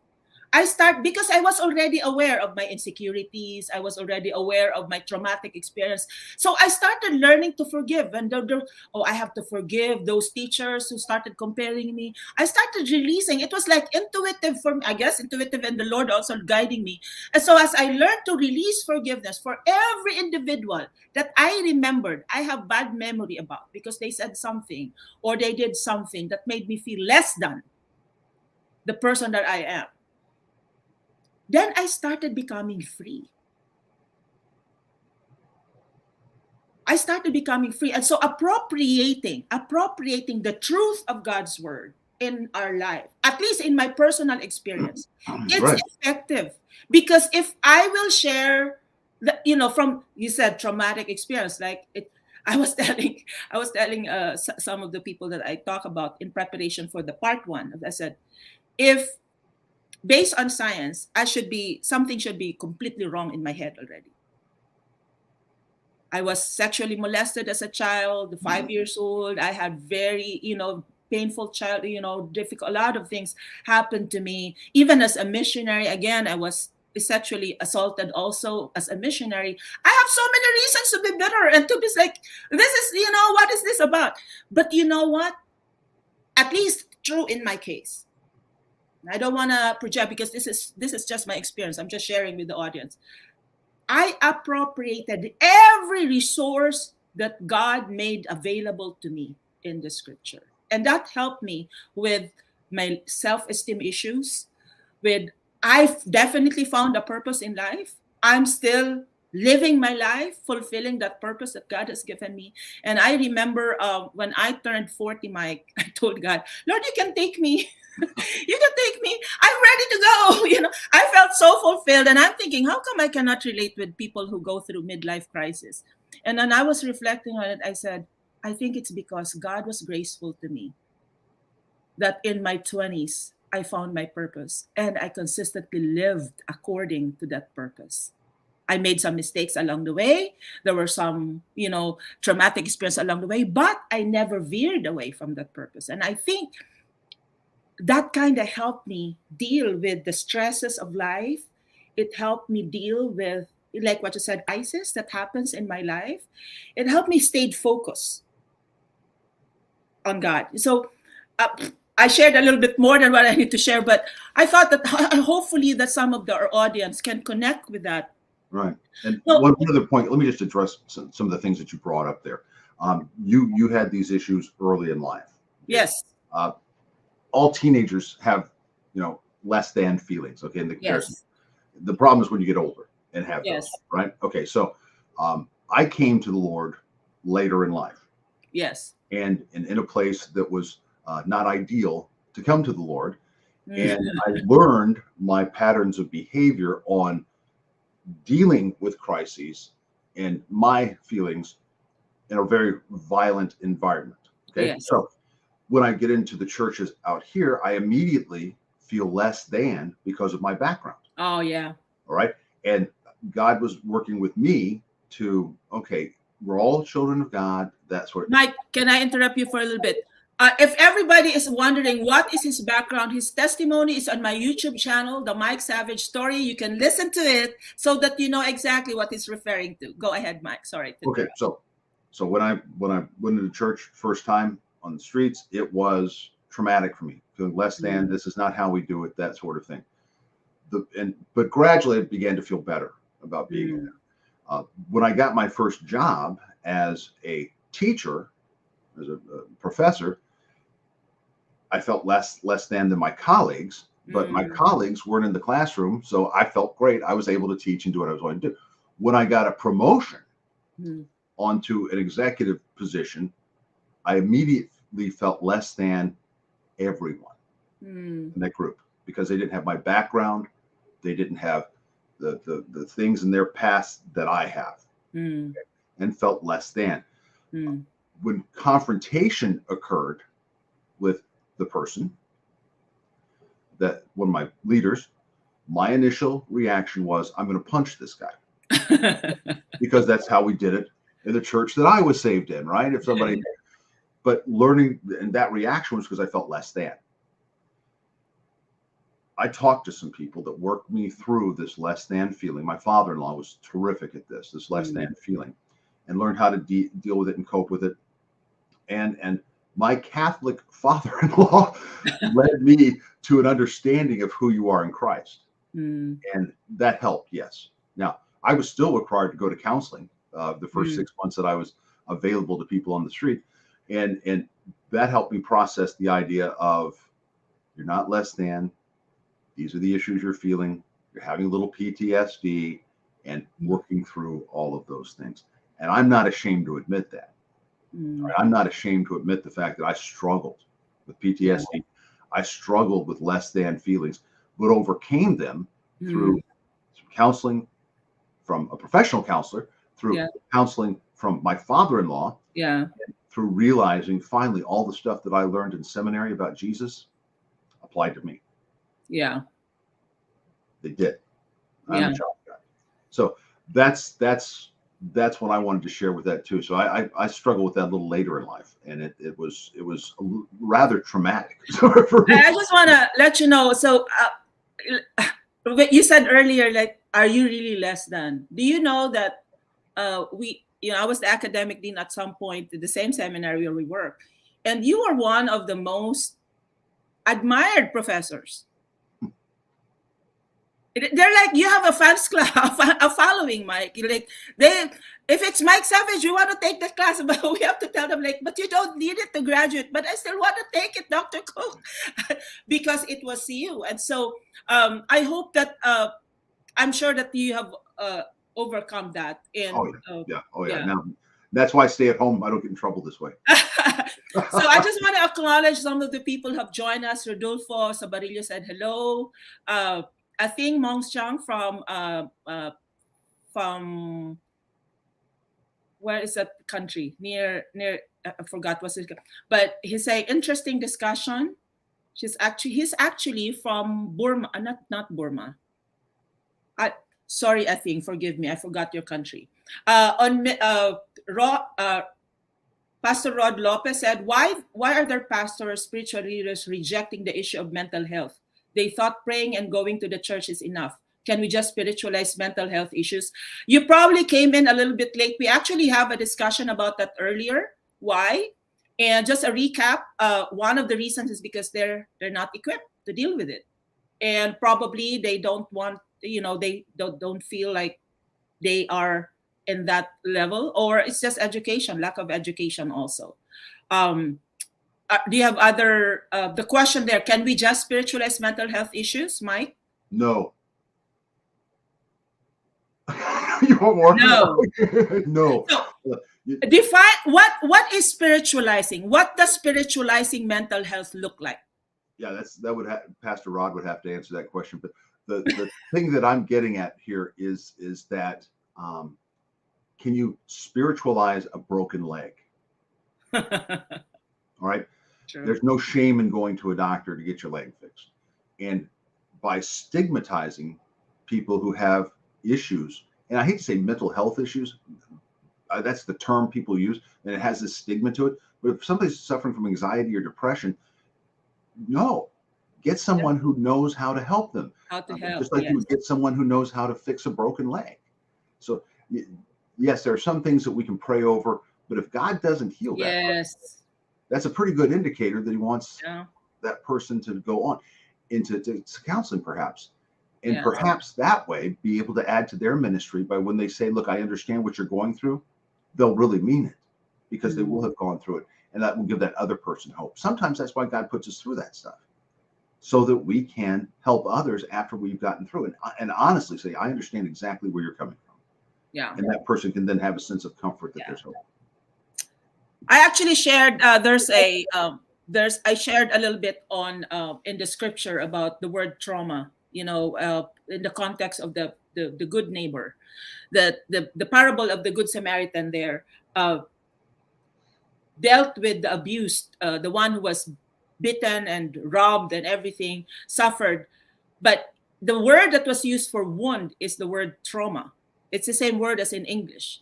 Because I was already aware of my insecurities. I was already aware of my traumatic experience. So I started learning to forgive. And I have to forgive those teachers who started comparing me. I started releasing. It was like intuitive for me, I guess, intuitive, and the Lord also guiding me. And so as I learned to release forgiveness for every individual that I remembered, I have bad memory about because they said something or they did something that made me feel less than the person that I am. Then I started becoming free. And so appropriating the truth of God's word in our life, at least in my personal experience, it's
Right.
effective. Because if I will share the, from, you said traumatic experience, like it, I was telling some of the people that I talk about in preparation for the part one. I said, if based on science, something should be completely wrong in my head already. I was sexually molested as a child, 5 years old. I had very, painful child, difficult, a lot of things happened to me. Even as a missionary, again, I was sexually assaulted also as a missionary. I have so many reasons to be bitter and to be like, this is, what is this about? But you know what? At least true in my case. I don't want to project because this is just my experience. I'm just sharing with the audience. I appropriated every resource that God made available to me in the scripture. And that helped me with my self-esteem issues, with I've definitely found a purpose in life. I'm still living my life, fulfilling that purpose that God has given me. And I remember when I turned 40, Mike, I told God, Lord, you can take me. You can take me. I'm ready to go. I felt so fulfilled. And I'm thinking, how come I cannot relate with people who go through midlife crisis? And then I was reflecting on it. I said, I think it's because God was graceful to me that in my 20s, I found my purpose and I consistently lived according to that purpose. I made some mistakes along the way. There were some, traumatic experience along the way, but I never veered away from that purpose. And I think that kind of helped me deal with the stresses of life. It helped me deal with, like what you said, crisis that happens in my life. It helped me stay focused on God. So uh, I shared a little bit more than what I need to share, but I thought that hopefully that some of our audience can connect with that.
Right. And
So,
one other point, let me just address some of the things that you brought up there. You had these issues early in life. Okay?
yes,
All teenagers have, less than feelings. Okay, in the comparison.
yes,
The problem is when you get older and have those.
yes,
Right. Okay. So I came to the Lord later in life,
yes.
and in a place that was not ideal to come to the Lord, and I learned my patterns of behavior on dealing with crises and my feelings in a very violent environment. Okay.
Yes.
So when I get into the churches out here, I immediately feel less than because of my background.
Oh, yeah.
All right. And God was working with me to, okay, we're all children of God. That's what.
Mike, can I interrupt you for a little bit? If everybody is wondering what is his background, his testimony is on my YouTube channel, The Mike Savage Story. You can listen to it so that you know exactly what he's referring to. Go ahead, Mike. Sorry.
Okay. So when I went into church first time on the streets, it was traumatic for me. Feeling less than, this is not how we do it, that sort of thing. But gradually it began to feel better about being in there. When I got my first job as a teacher, as a professor, I felt less than my colleagues, but my colleagues weren't in the classroom, so I felt great. I was able to teach and do what I was going to do. When I got a promotion onto an executive position, I immediately felt less than everyone in that group because they didn't have my background. They didn't have the things in their past that I have, and felt less than. When confrontation occurred with the person, that one of my leaders, my initial reaction was, I'm going to punch this guy because that's how we did it in the church that I was saved in, right? If somebody, but learning, and that reaction was because I felt less than. I talked to some people that worked me through this less than feeling. My father-in-law was terrific at this less than feeling, and learned how to deal with it and cope with it. And my Catholic father-in-law led me to an understanding of who you are in Christ. And that helped, yes. Now, I was still required to go to counseling the first 6 months that I was available to people on the street. And that helped me process the idea of you're not less than. These are the issues you're feeling. You're having a little PTSD and working through all of those things. And I'm not ashamed to admit that. I'm not ashamed to admit the fact that I struggled with PTSD. I struggled with less than feelings, but overcame them through counseling from a professional counselor, through counseling from my father-in-law, through realizing finally all the stuff that I learned in seminary about Jesus applied to me.
Yeah.
They did. I'm a child of God. So that's what I wanted to share with that too. So I struggled with that a little later in life, and it was rather traumatic for me.
I just want to let you know. So you said earlier, like, are you really less than? Do you know that I was the academic dean at some point at the same seminary where we work, and you were one of the most admired professors. They're like, you have a fans club, a following, Mike. You're like, if it's Mike Savage, we want to take the class, but we have to tell them, like, but you don't need it to graduate. But I still want to take it, Dr. Cook, because it was you. And so I hope that I'm sure that you have overcome that. And
Now that's why I stay at home. I don't get in trouble this way.
So I just want to acknowledge some of the people who have joined us. Rodolfo Sabarillo said hello. I think Mong Chang from where is that country? Near I forgot what's it, but he's saying interesting discussion. He's actually from Burma, not Burma. Sorry, I think, forgive me, I forgot your country. Pastor Rod Lopez said, why are there pastors, spiritual leaders rejecting the issue of mental health? They thought praying and going to the church is enough. Can we just spiritualize mental health issues? You probably came in a little bit late. We actually have a discussion about that earlier. Why? And just a recap, one of the reasons is because they're not equipped to deal with it. And probably they don't want, they don't feel like they are in that level, or it's just education, lack of education also. Do you have other, the question there, can we just spiritualize mental health issues, Mike?
No. You want more?
No.
No.
So, define, what is spiritualizing? What does spiritualizing mental health look like?
Yeah, Pastor Rod would have to answer that question. But the thing that I'm getting at here is that can you spiritualize a broken leg? All right. True. There's no shame in going to a doctor to get your leg fixed. And by stigmatizing people who have issues, and I hate to say mental health issues, that's the term people use, and it has this stigma to it. But if somebody's suffering from anxiety or depression, no, get someone who knows how to help them.
How to help,
just like you would get someone who knows how to fix a broken leg. So yes, there are some things that we can pray over, but if God doesn't heal that person, that's a pretty good indicator that he wants that person to go on into counseling, perhaps. And perhaps that way be able to add to their ministry by when they say, look, I understand what you're going through, they'll really mean it because they will have gone through it. And that will give that other person hope. Sometimes that's why God puts us through that stuff, so that we can help others after we've gotten through it. And honestly say, I understand exactly where you're coming from. Yeah. And that person can then have a sense of comfort that there's hope.
I actually shared, I shared a little bit on in the scripture about the word trauma, in the context of the good neighbor, the parable of the Good Samaritan there dealt with the abused, the one who was bitten and robbed and everything, suffered. But the word that was used for wound is the word trauma. It's the same word as in English.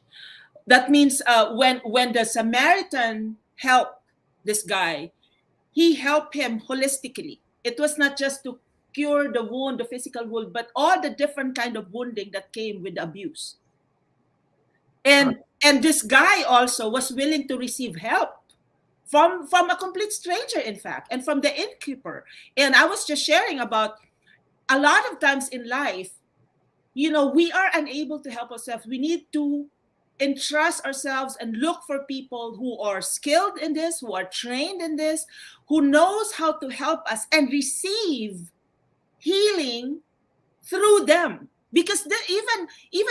That means when the Samaritan helped this guy, he helped him holistically. It was not just to cure the wound, the physical wound, but all the different kind of wounding that came with abuse. And this guy also was willing to receive help from a complete stranger, in fact, and from the innkeeper. And I was just sharing about a lot of times in life, we are unable to help ourselves. We need to entrust ourselves and look for people who are skilled in this, who are trained in this, who knows how to help us and receive healing through them. Because even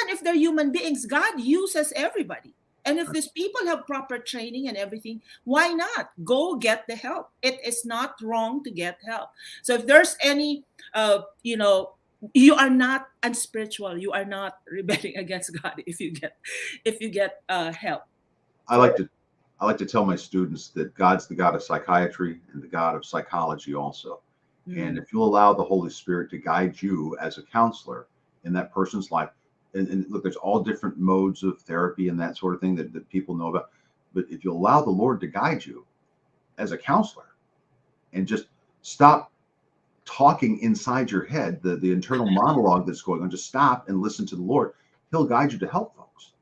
if they're human beings, God uses everybody. And if these people have proper training and everything, why not go get the help? It is not wrong to get help. So if there's any, you are not unspiritual, you are not rebelling against God if you get help.
I like to I like to tell my students that God's the God of psychiatry and the God of psychology also. And
Mm,
if you'll allow the Holy Spirit to guide you as a counselor in that person's life, and look, there's all different modes of therapy and that sort of thing that people know about. But if you allow the Lord to guide you as a counselor and just stop talking inside your head, the internal monologue that's going on, just stop and listen to the Lord. He'll guide you to help folks,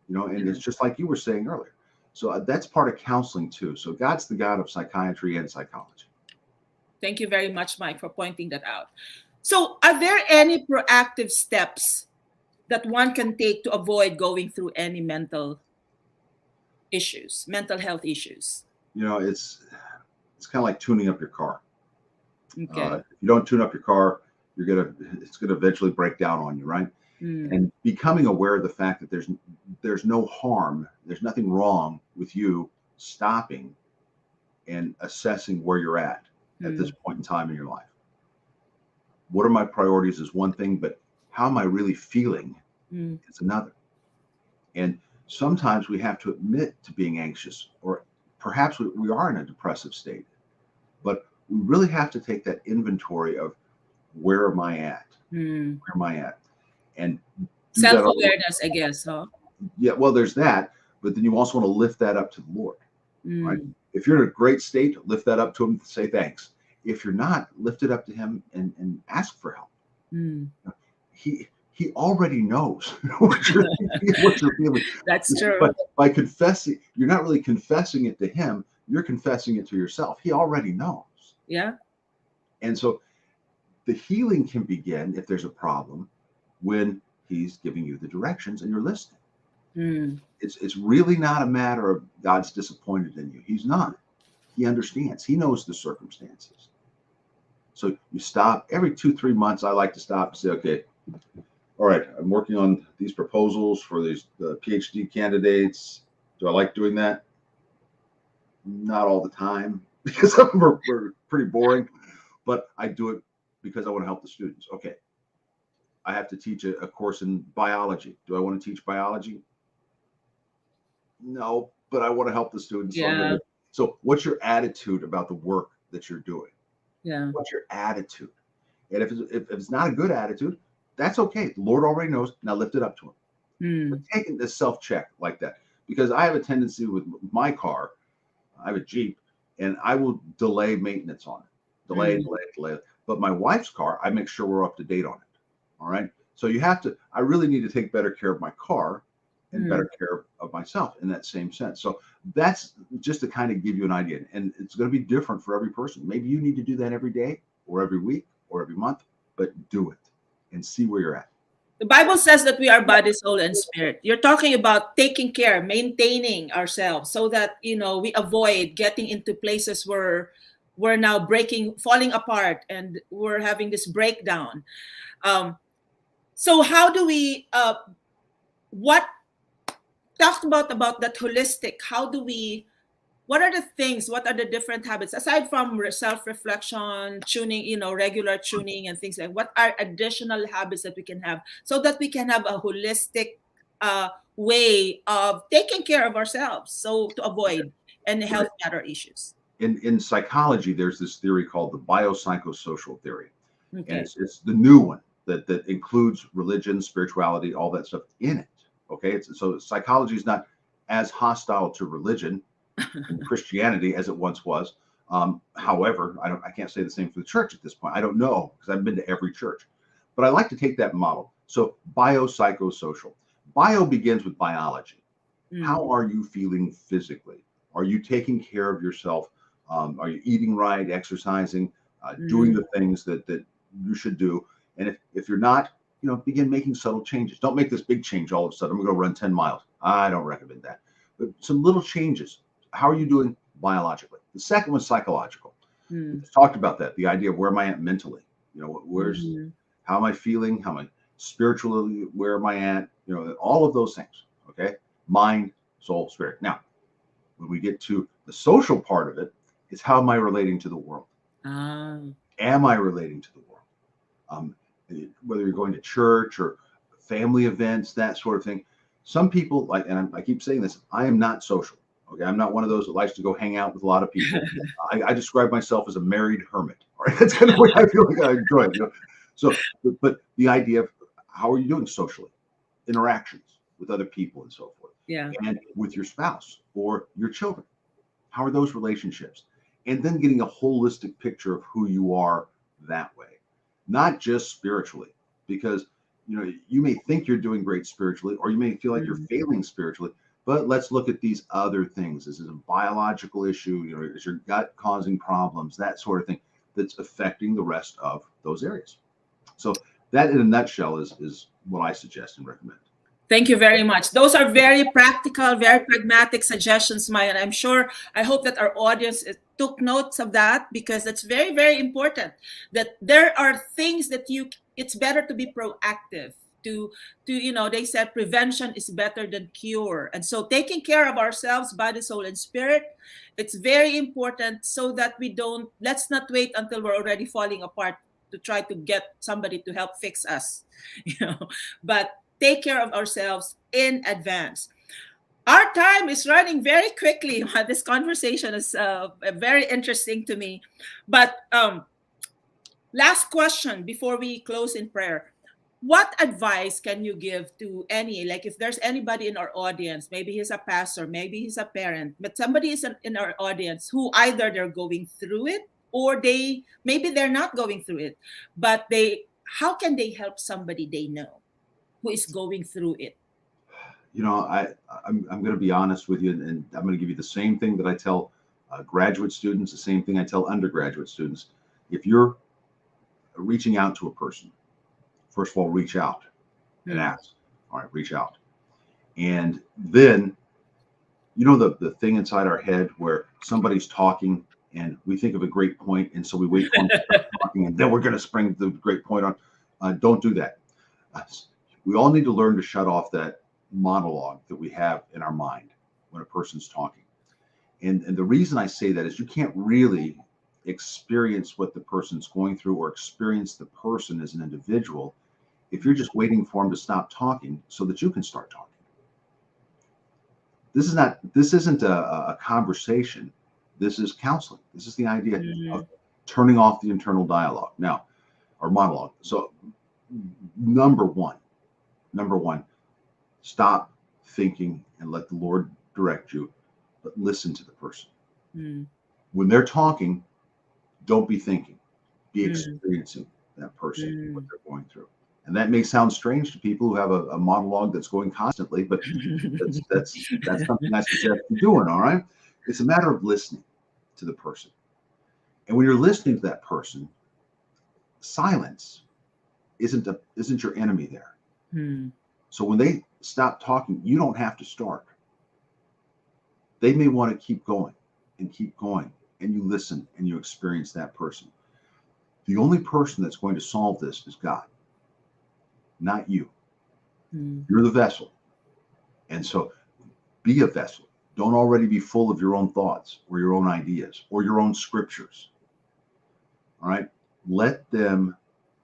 and
yeah.
it's just like you were saying earlier. So that's part of counseling too. So God's the God of psychiatry and psychology.
Thank you very much, Mike, for pointing that out. So, are there any proactive steps that one can take to avoid going through any mental health issues?
It's kind of like tuning up your car.
Okay.
If you don't tune up your car, it's gonna eventually break down on you, right?
Mm,
And becoming aware of the fact that there's no harm, there's nothing wrong with you stopping and assessing where you're at this
mm,
point in time in your life. What are my priorities is one thing, but how am I really feeling
mm,
is another. And sometimes we have to admit to being anxious, or perhaps we are in a depressive state, but we really have to take that inventory of where am I at?
mm.
Where am I at? And do that over.
Self-awareness, I guess, huh?
Yeah, well, there's that, but then you also want to lift that up to the Lord, right?
Mm,
If you're in a great state, lift that up to Him, say thanks. If you're not, lift it up to Him and ask for help.
mm.
He already knows what you're feeling.
That's true.
But by confessing, you're not really confessing it to Him, you're confessing it to yourself. He already knows.
Yeah.
And so the healing can begin if there's a problem when He's giving you the directions and you're listening.
Mm,
It's really not a matter of God's disappointed in you. He's not. He understands. He knows the circumstances. So you stop every 2-3 months. I like to stop and say, okay, all right, I'm working on these proposals for these PhD candidates. Do I like doing that? Not all the time because we're pretty boring, but I do it because I want to help the students. Okay, I have to teach a course in biology. Do I want to teach biology? No, but I want to help the students. So I'm going
yeah.
to. So what's your attitude about the work that you're doing?
Yeah.
What's your attitude? And if it's not a good attitude, that's okay. The Lord already knows. Now lift it up to Him. But
Mm,
taking this self-check like that, because I have a tendency with my car, I have a Jeep, and I will delay maintenance on it,
mm,
delay. But my wife's car, I make sure we're up to date on it. All right. So I really need to take better care of my car and
mm.
better care of myself in that same sense. So that's just to kind of give you an idea. And it's going to be different for every person. Maybe you need to do that every day or every week or every month, but do it and see where you're at.
The Bible says that we are body, soul, and spirit. You're talking about taking care, maintaining ourselves so that, we avoid getting into places where we're now falling apart, and we're having this breakdown. Um, so how do we, what talked about that holistic, how do we, what are the things, what are the different habits aside from self-reflection, tuning, regular tuning and things like, what are additional habits that we can have so that we can have a holistic way of taking care of ourselves, so to avoid any
Right.
health matter issues?
In psychology, there's this theory called the biopsychosocial theory. And
Okay.
it's the new one that includes religion, spirituality, all that stuff in it. Okay. So psychology is not as hostile to religion and Christianity as it once was. However, I can't say the same for the church at this point. I don't know because I've been to every church, but I like to take that model. So biopsychosocial. Bio begins with biology.
Mm,
How are you feeling physically? Are you taking care of yourself? Are you eating right, exercising, doing
mm,
the things that you should do? And if you're not, begin making subtle changes. Don't make this big change all of a sudden. I'm going to run 10 miles. I don't recommend that. But some little changes. How are you doing biologically? The second was psychological. We
mm,
just talked about that. The idea of where am I at mentally?
mm,
How am I feeling? How am I spiritually? Where am I at? All of those things. Okay. Mind, soul, spirit. Now, when we get to the social part of it, is how am I relating to the world? Am I relating to the world? Whether you're going to church or family events, that sort of thing. Some people like, and I keep saying this, I am not social. Okay, I'm not one of those that likes to go hang out with a lot of people. I describe myself as a married hermit. All right, that's kind of the way I feel like I enjoy it. You know? So, but the idea of how are you doing socially, interactions with other people and so forth, and with your spouse or your children, how are those relationships? And then getting a holistic picture of who you are that way, not just spiritually, because you may think you're doing great spiritually, or you may feel like you're failing spiritually. But let's look at these other things. This is a biological issue. Is your gut causing problems? That sort of thing that's affecting the rest of those areas. So that, in a nutshell, is what I suggest and recommend.
Thank you very much. Those are very practical, very pragmatic suggestions, Maya. And I hope that our audience took notes of that, because it's very, very important that there are things that it's better to be proactive. They said prevention is better than cure. And so taking care of ourselves, body, soul, and spirit, it's very important, so that let's not wait until we're already falling apart to try to get somebody to help fix us, but take care of ourselves in advance. Our time is running very quickly. This conversation is very interesting to me. But last question before we close in prayer. What advice can you give to if there's anybody in our audience, maybe he's a pastor, maybe he's a parent, but somebody is in our audience who either they're going through it, or maybe they're not going through it, but how can they help somebody they know who is going through it?
I'm going to be honest with you, and I'm going to give you the same thing that I tell graduate students, the same thing I tell undergraduate students. If you're reaching out to a person, first of all, reach out and ask. All right, reach out. And then, the thing inside our head where somebody's talking and we think of a great point, and so we wait for them to start talking, and then we're going to spring the great point on. Don't do that. We all need to learn to shut off that monologue that we have in our mind when a person's talking. And the reason I say that is you can't really experience what the person's going through, or experience the person as an individual, if you're just waiting for them to stop talking so that you can start talking. This isn't a conversation. This is counseling. This is the idea of turning off the internal dialogue now, or monologue. So number one, stop thinking and let the Lord direct you, but listen to the person. When they're talking, don't be thinking, be experiencing that person, what they're going through. And that may sound strange to people who have a monologue that's going constantly, but that's something I suggest you doing. All right, it's a matter of listening to the person, and when you're listening to that person, silence isn't your enemy there. So when they stop talking, you don't have to start. They may want to keep going, and you listen and you experience that person. The only person that's going to solve this is God, not you. You're the vessel. And so be a vessel. Don't already be full of your own thoughts or your own ideas or your own scriptures. All right? Let them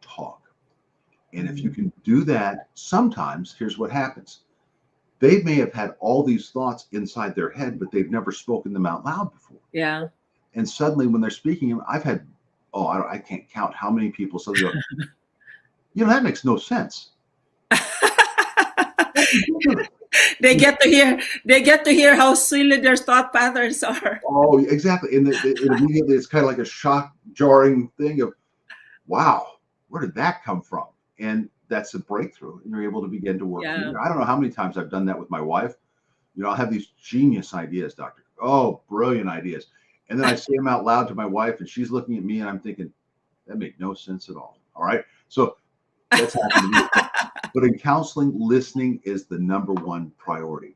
talk. And if you can do that, sometimes here's what happens. They may have had all these thoughts inside their head, but they've never spoken them out loud before.
Yeah.
And suddenly when they're speaking, I've had, I can't count how many people suddenly go, that makes no sense.
They get to hear how silly their thought patterns are.
Oh, exactly. And immediately it's kind of like a shock, jarring thing of, wow, where did that come from? And that's a breakthrough, and you're able to begin to work.
Yeah.
I don't know how many times I've done that with my wife. I'll have these genius ideas, doctor. Oh, brilliant ideas. And then I say them out loud to my wife, and she's looking at me, and I'm thinking, that makes no sense at all. All right. So that's happened to me. But in counseling, listening is the number one priority.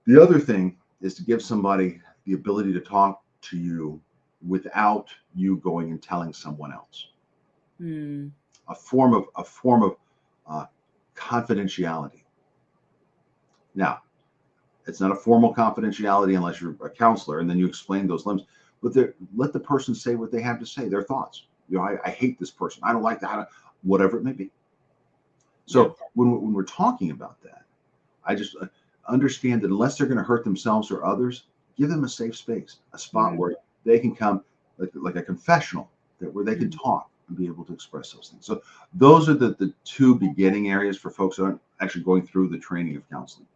The other thing is to give somebody the ability to talk to you without you going and telling someone else. A form of confidentiality. Now, It's not a formal confidentiality unless you're a counselor, and then you explain those limits. But let the person say what they have to say, their thoughts. I hate this person. I don't like that. Whatever it may be. So when we're talking about that, I just understand that unless they're going to hurt themselves or others, give them a safe space, a spot where they can come, like a confessional, where they can talk and be able to express those things. So those are the two beginning areas for folks who aren't actually going through the training of counseling.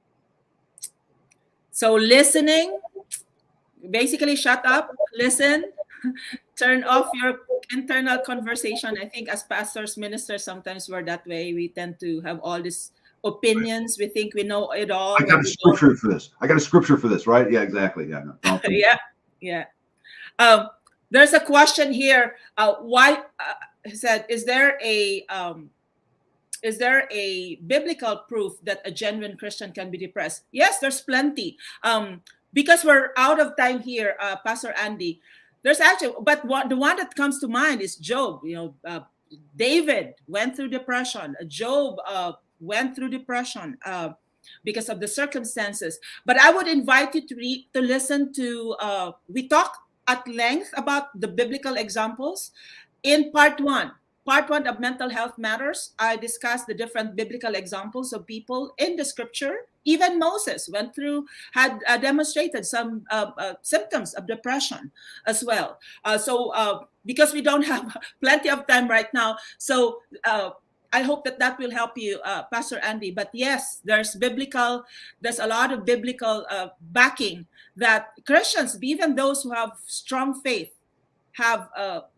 So listening, basically shut up, listen, turn off your internal conversation. I think as pastors, ministers, sometimes we're that way. We tend to have all these opinions. We think we know it all.
I got a scripture for this. I got a scripture for this, right? Yeah, exactly. Yeah. No,
yeah. There's a question here. Why he said, is there a biblical proof that a genuine Christian can be depressed? Yes, there's plenty. Because we're out of time here, Pastor Andy. There's actually, but the one that comes to mind is Job. David went through depression. Job went through depression because of the circumstances. But I would invite you to listen to. We talk at length about the biblical examples in part one. Part one of Mental Health Matters, I discussed the different biblical examples of people in the scripture. Even Moses had demonstrated some symptoms of depression as well. Because we don't have plenty of time right now, so I hope that will help you, Pastor Andy. But yes, there's a lot of biblical backing that Christians, even those who have strong faith, have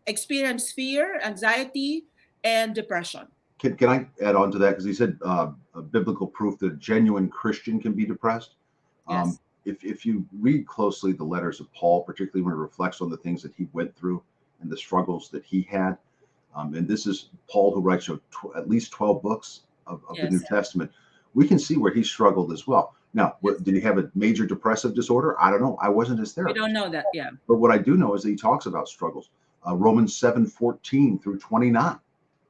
experienced fear, anxiety, and depression.
Can I add on to that? Because he said a biblical proof that a genuine Christian can be depressed.
Yes.
If you read closely the letters of Paul, particularly when he reflects on the things that he went through and the struggles that he had, and this is Paul who writes at least 12 books of the New Testament, we can see where he struggled as well. Now, did he have a major depressive disorder? I don't know. I wasn't his therapist.
We don't know that, yeah.
But what I do know is that he talks about struggles. Romans 7:14 through 29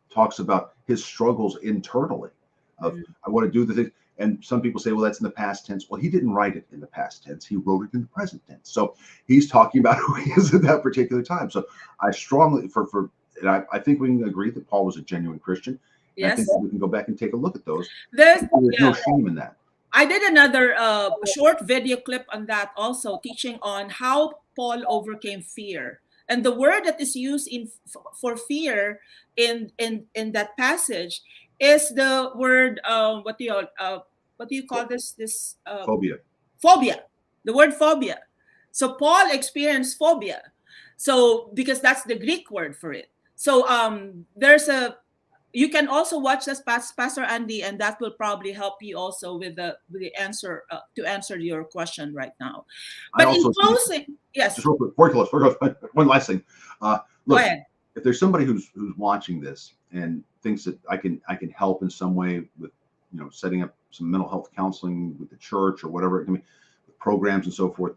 talks about his struggles internally of I want to do the thing. And some people say, well, that's in the past tense. Well, he didn't write it in the past tense. He wrote it in the present tense. So he's talking about who he is at that particular time. So I strongly, and I think we can agree that Paul was a genuine Christian.
Yes.
I think that we can go back and take a look at those.
There's
no shame in that.
I did another short video clip on that also, teaching on how Paul overcame fear. And the word that is used for fear in that passage is the word what do you call this
phobia.
Phobia. The word phobia. So Paul experienced phobia. So because that's the Greek word for it. So you can also watch this, Pastor Andy, and that will probably help you also with the answer to answer your question right now. But in closing, yes.
Just real quick, one last thing. Look,
go ahead.
If there's somebody who's watching this and thinks that I can help in some way with setting up some mental health counseling with the church or whatever it can be, programs and so forth,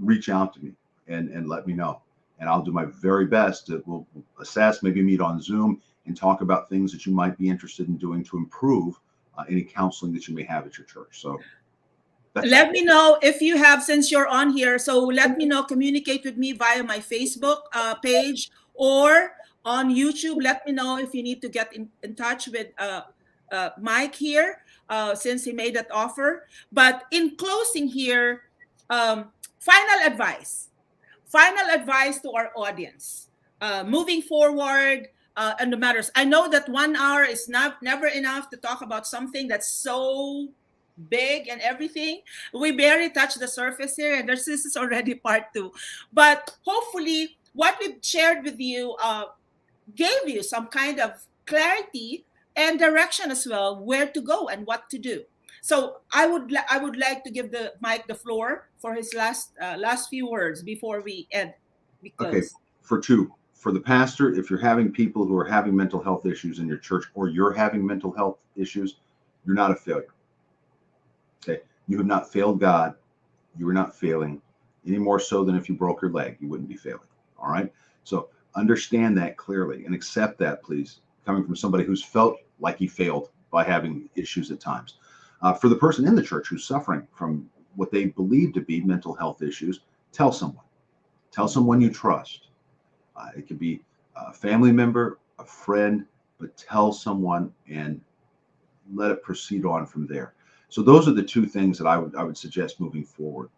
reach out to me and let me know, and I'll do my very best we'll assess, maybe meet on Zoom and talk about things that you might be interested in doing to improve any counseling that you may have at your church. So
let me know if you have, since you're on here. So let me know, communicate with me via my Facebook page or on YouTube. Let me know if you need to get in touch with Mike here, since he made that offer. But in closing here, final advice to our audience, moving forward, and the matters. I know that 1 hour is never enough to talk about something that's so big and everything. We barely touched the surface here, and this is already part 2. But hopefully, what we've shared with you gave you some kind of clarity and direction as well, where to go and what to do. So I would like to give Mike the floor for his last few words before we end.
Okay, for the pastor, if you're having people who are having mental health issues in your church, or you're having mental health issues, you're not a failure. Okay, you have not failed God. You are not failing any more so than if you broke your leg. You wouldn't be failing. All right. So understand that clearly and accept that, please, coming from somebody who's felt like he failed by having issues at times. For the person in the church who's suffering from what they believe to be mental health issues, tell someone. Tell someone you trust. It could be a family member, a friend, but tell someone and let it proceed on from there. So those are the two things that I would suggest moving forward.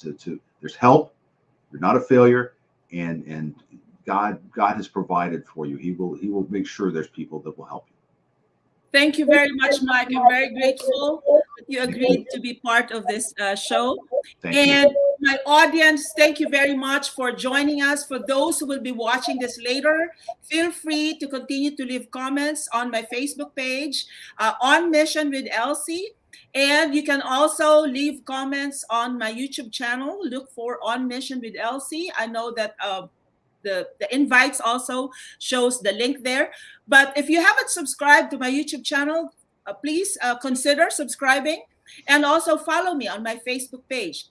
There's help. You're not a failure, and God has provided for you. He will make sure there's people that will help you.
Thank you very much, Mike. I'm very grateful that you agreed to be part of this show.
Thank
And
you.
my audience, thank you very much for joining us. For those who will be watching this later, feel free to continue to leave comments on my Facebook page, On Mission with Elsie. And you can also leave comments on my YouTube channel. Look for On Mission with Elsie. I know that the invites also shows the link there. But if you haven't subscribed to my YouTube channel, please consider subscribing, and also follow me on my Facebook page.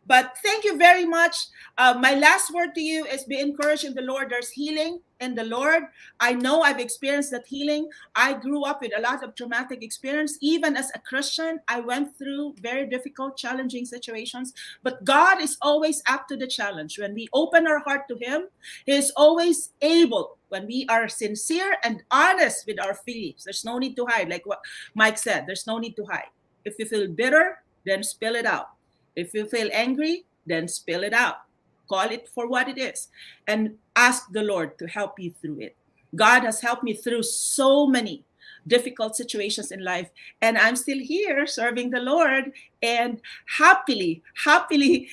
But thank you very much. My last word to you is be encouraged in the Lord. There's healing in the Lord. I know I've experienced that healing. I grew up with a lot of traumatic experience. Even as a Christian, I went through very difficult, challenging situations. But God is always up to the challenge. When we open our heart to Him, He is always able. When we are sincere and honest with our feelings, there's no need to hide. Like what Mike said, there's no need to hide. If you feel bitter, then spill it out. If you feel angry, then spill it out. Call it for what it is and ask the Lord to help you through it. God has helped me through so many difficult situations in life, and I'm still here serving the Lord and happily, talking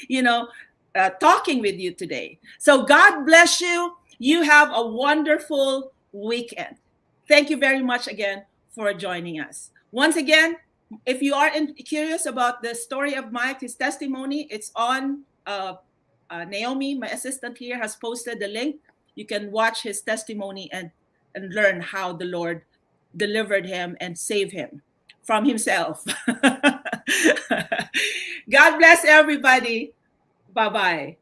with you today. So God bless you. You have a wonderful weekend. Thank you very much again for joining us. Once again, if you are curious about the story of Mike, his testimony, it's on Naomi, my assistant here, has posted the link. You can watch his testimony and learn how the Lord delivered him and saved him from himself. God bless everybody. Bye-bye.